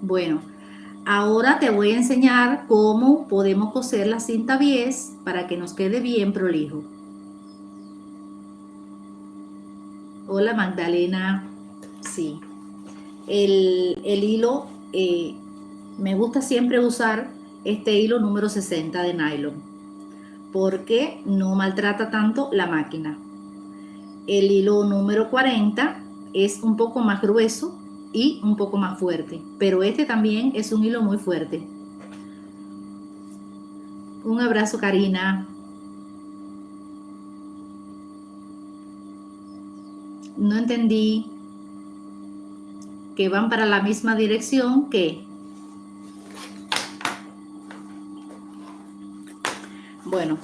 Bueno, Ahora te voy a enseñar cómo podemos coser la cinta bies para que nos quede bien prolijo. Hola Magdalena, sí. El hilo, me gusta siempre usar este hilo número 60 de nylon porque no maltrata tanto la máquina. El hilo número 40 es un poco más grueso y un poco más fuerte, pero este también es un hilo muy fuerte. Un abrazo, Karina. No entendí. Que van para la misma dirección que... Bueno.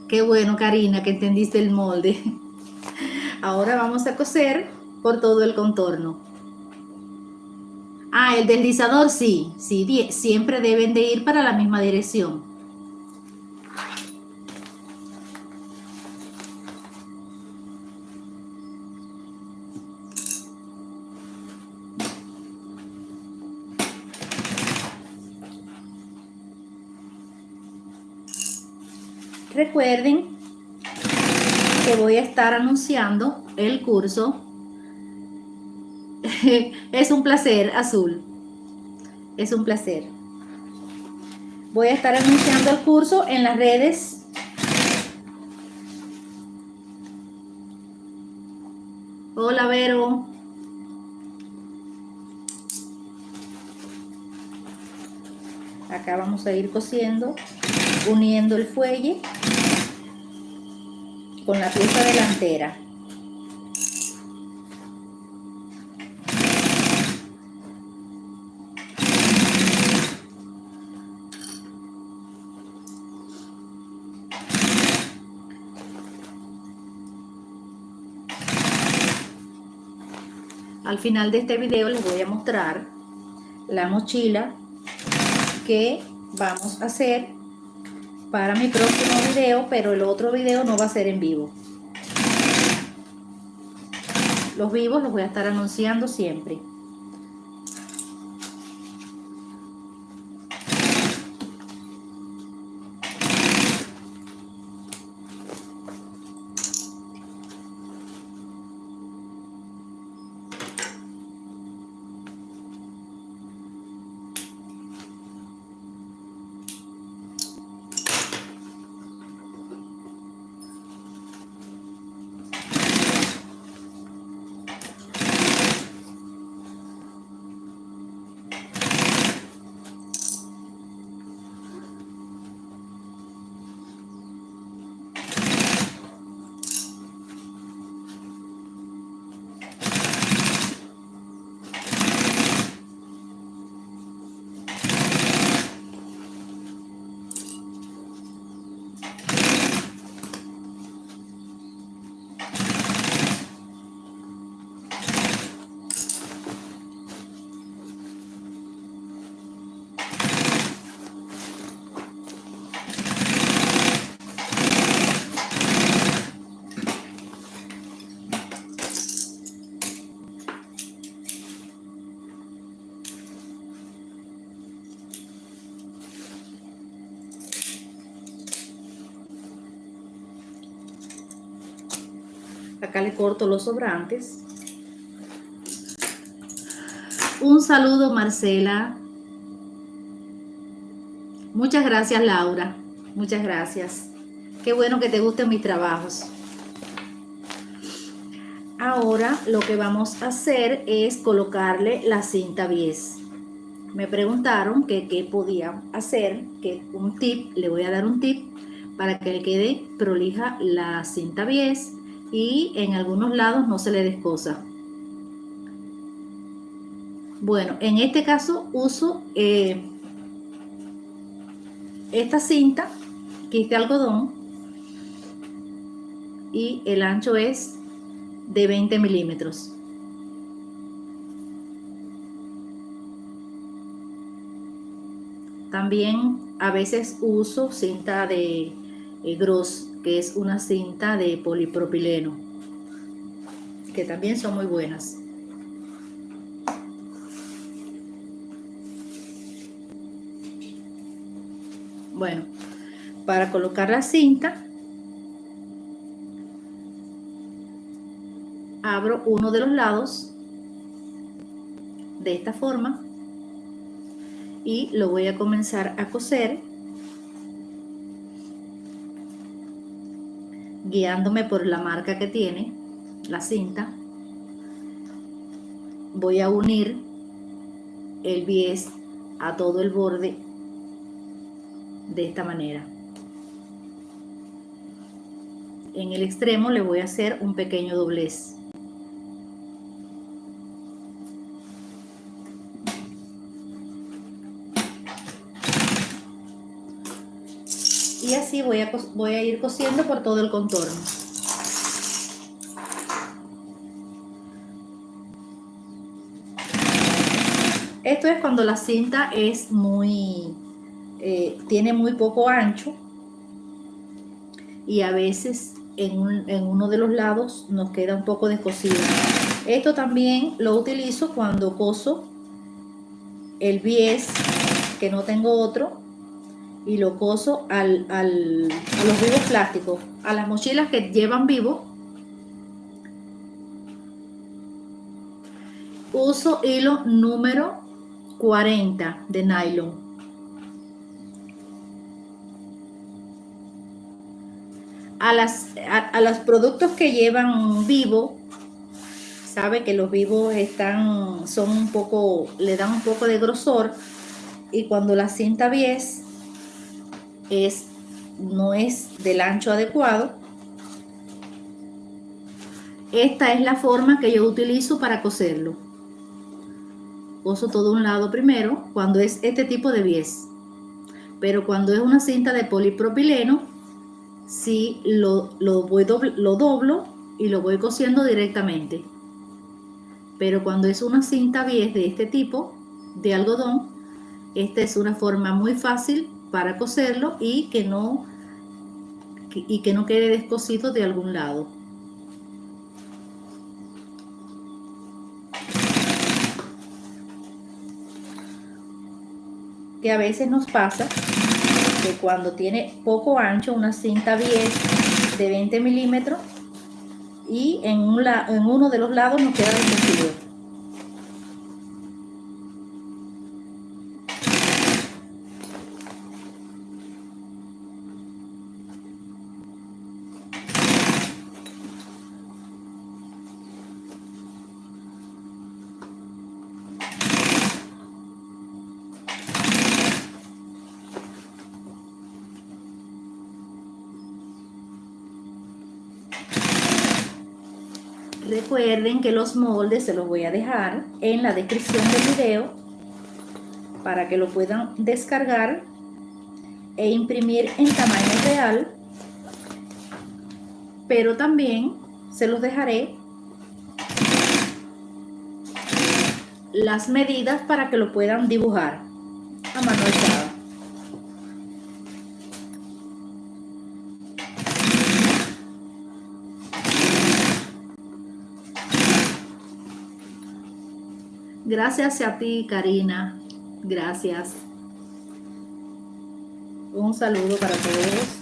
Qué bueno, Karina, que entendiste el molde. Ahora vamos a coser por todo el contorno. Ah, el deslizador sí, siempre deben de ir para la misma dirección. Recuerden que voy a estar anunciando el curso. Es un placer, Azul. Es un placer. Voy a estar anunciando el curso en las redes. Hola, Vero. Acá vamos a ir cosiendo, uniendo el fuelle con la pieza delantera. Al final de este video les voy a mostrar la mochila que vamos a hacer para mi próximo video, pero el otro video no va a ser en vivo. Los vivos los voy a estar anunciando siempre. Acá le corto los sobrantes. Un saludo, Marcela. Muchas gracias, Laura. Muchas gracias. Qué bueno que te gusten mis trabajos. Ahora lo que vamos a hacer es colocarle la cinta bies. Me preguntaron que qué podía hacer, que un tip, le voy a dar un tip para que le quede prolija la cinta bies y en algunos lados no se le descosa. Bueno, en este caso uso esta cinta que es de algodón y el ancho es de 20 milímetros. También a veces uso cinta de gros, que es una cinta de polipropileno, que también son muy buenas. Bueno, para colocar la cinta, abro uno de los lados de esta forma y lo voy a comenzar a coser guiándome por la marca que tiene la cinta. Voy a unir el bies a todo el borde de esta manera. En el extremo le voy a hacer un pequeño doblez. Y así voy a ir cosiendo por todo el contorno. Esto es cuando la cinta es tiene muy poco ancho y a veces en uno de los lados nos queda un poco descosido. Esto también lo utilizo cuando coso el bies, que no tengo otro, y lo coso a los vivos plásticos, a las mochilas que llevan vivo. Uso hilo número 40 de nylon. A los productos que llevan vivo, sabe que los vivos son un poco, le dan un poco de grosor, y cuando la cinta bies no es del ancho adecuado, esta es la forma que yo utilizo para coserlo. Coso todo un lado primero cuando es este tipo de bies, pero cuando es una cinta de polipropileno, sí lo doblo y lo voy cosiendo directamente. Pero cuando es una cinta bies de este tipo de algodón, esta es una forma muy fácil para coserlo y que no quede descosido de algún lado. Que a veces nos pasa que cuando tiene poco ancho una cinta bies de 20 milímetros y en uno de los lados nos queda descosido. Recuerden que los moldes se los voy a dejar en la descripción del video para que lo puedan descargar e imprimir en tamaño real, pero también se los dejaré las medidas para que lo puedan dibujar a mano alzada. Gracias a ti, Karina. Gracias. Un saludo para todos.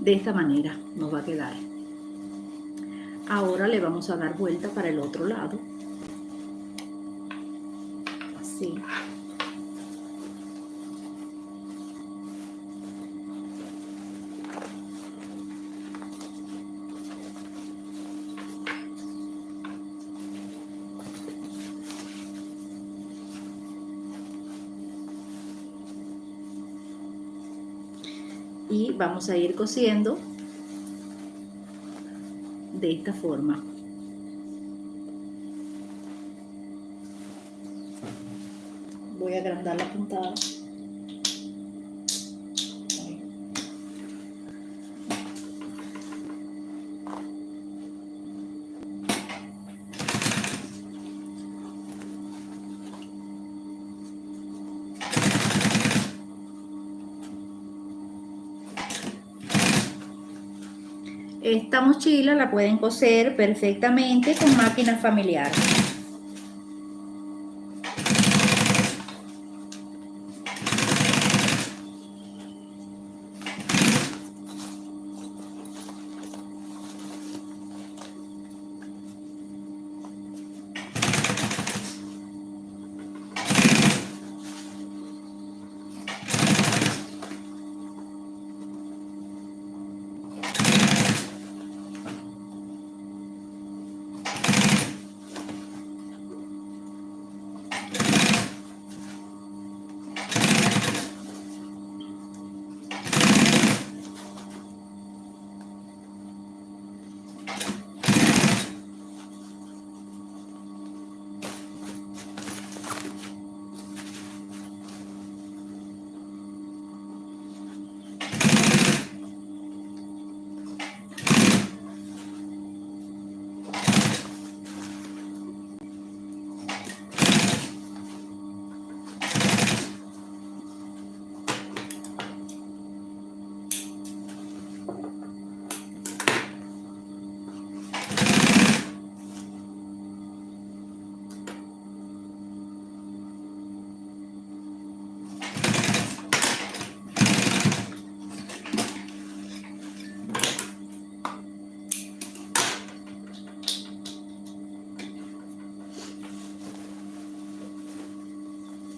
De esta manera nos va a quedar. Ahora le vamos a dar vuelta para el otro lado. Así. y vamos a ir cosiendo de esta forma. Voy a agrandar la puntada. Esta mochila la pueden coser perfectamente con máquina familiar.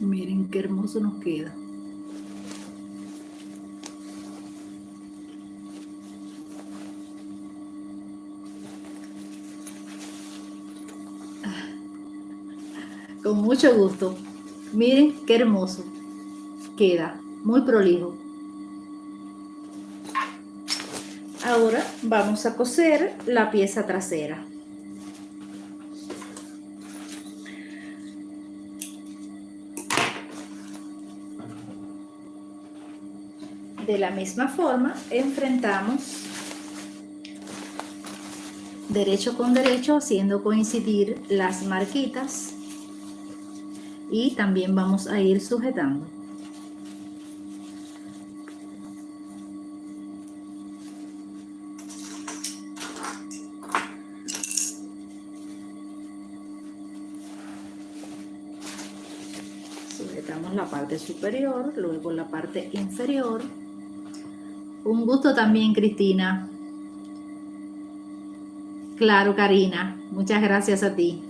Miren qué hermoso nos queda. Con mucho gusto. Miren qué hermoso queda, muy prolijo. Ahora vamos a coser la pieza trasera. De la misma forma, enfrentamos derecho con derecho, haciendo coincidir las marquitas, y también vamos a ir sujetando. Sujetamos la parte superior, luego la parte inferior. Un gusto también, Cristina. Claro, Karina. Muchas gracias a ti.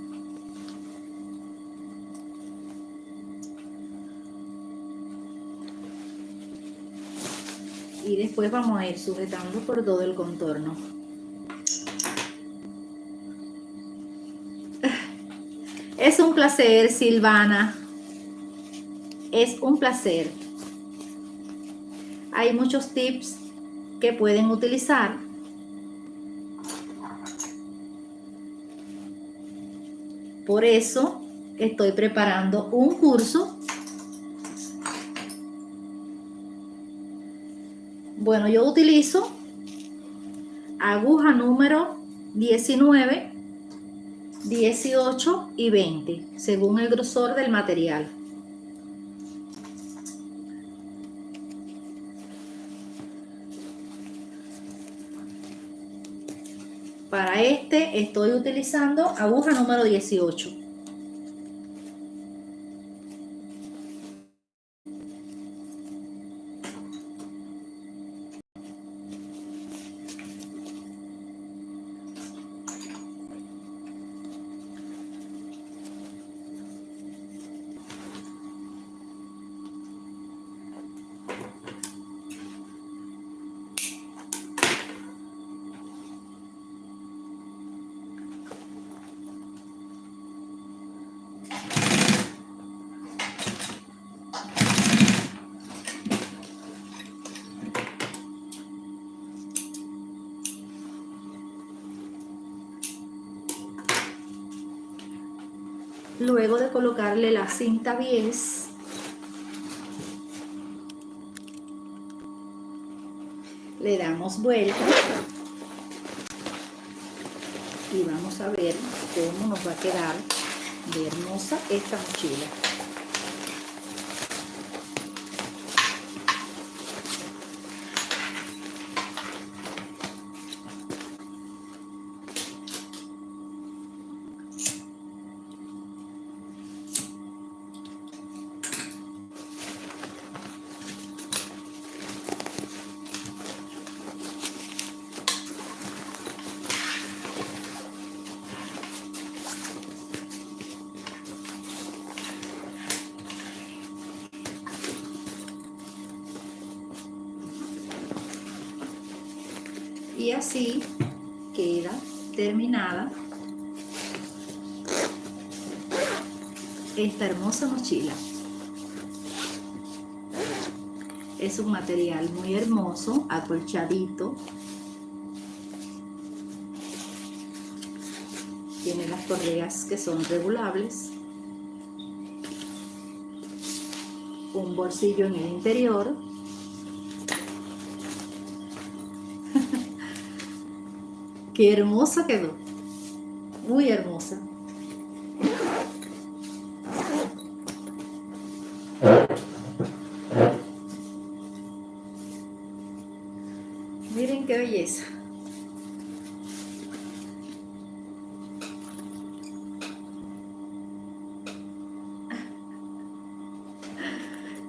Y después vamos a ir sujetando por todo el contorno. Es un placer, Silvana. Es un placer. Hay muchos tips que pueden utilizar. Por eso estoy preparando un curso. Bueno, yo utilizo aguja número 19, 18 y 20, según el grosor del material. Para este estoy utilizando aguja número 18. Luego de colocarle la cinta bies, le damos vuelta y vamos a ver cómo nos va a quedar de hermosa esta mochila. Y así queda terminada esta hermosa mochila. Es un material muy hermoso, acolchadito. Tiene las correas que son regulables. Un bolsillo en el interior. Qué hermosa quedó. Muy hermosa. Miren qué belleza.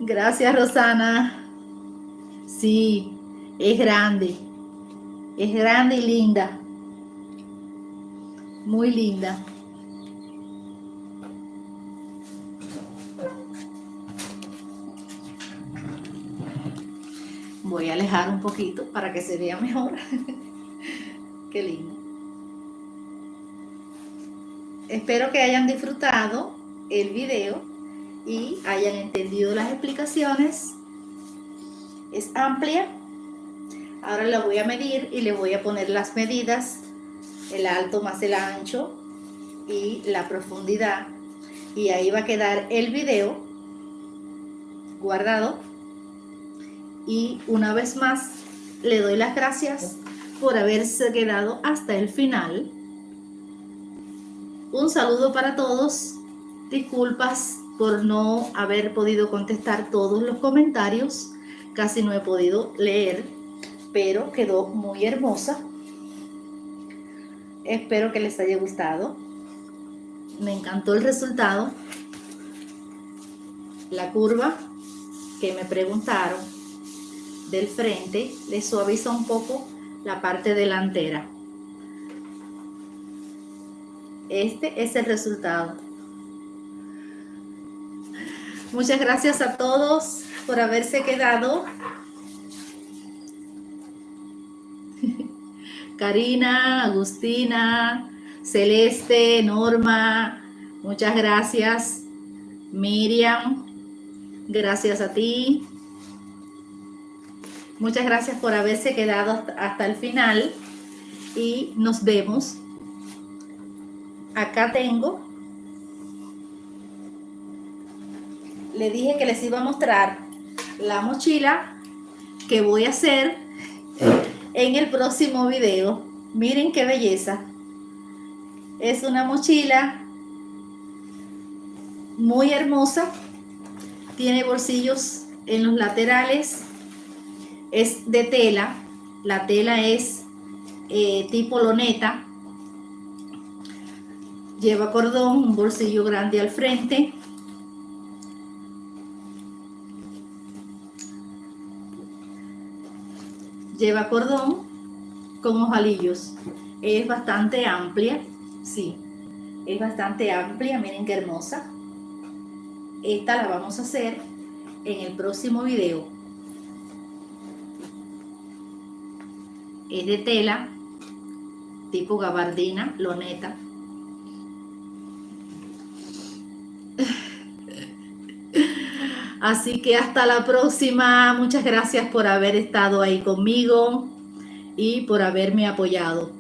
Gracias, Rosana. Sí, es grande. Es grande y linda. Muy linda. Voy a alejar un poquito para que se vea mejor. Qué lindo. Espero que hayan disfrutado el video y hayan entendido las explicaciones. Es amplia. Ahora la voy a medir y le voy a poner las medidas, el alto más el ancho y la profundidad. Y ahí va a quedar el video guardado. Y una vez más le doy las gracias por haberse quedado hasta el final. Un saludo para todos. Disculpas por no haber podido contestar todos los comentarios. Casi no he podido leer, pero quedó muy hermosa. Espero que les haya gustado. Me encantó el resultado. La curva que me preguntaron del frente le suaviza un poco la parte delantera. Este es el resultado. Muchas gracias a todos por haberse quedado. Karina, Agustina, Celeste, Norma, muchas gracias. Miriam, gracias a ti. Muchas gracias por haberse quedado hasta el final y nos vemos. Acá tengo, le dije que les iba a mostrar la mochila que voy a hacer en el próximo video. Miren qué belleza. Es una mochila muy hermosa. Tiene bolsillos en los laterales. Es de tela. La tela es tipo loneta. Lleva cordón, un bolsillo grande al frente. Lleva cordón con ojalillos. Es bastante amplia. Sí, es bastante amplia. Miren qué hermosa. Esta la vamos a hacer en el próximo video. Es de tela tipo gabardina, loneta. Así que hasta la próxima. Muchas gracias por haber estado ahí conmigo y por haberme apoyado.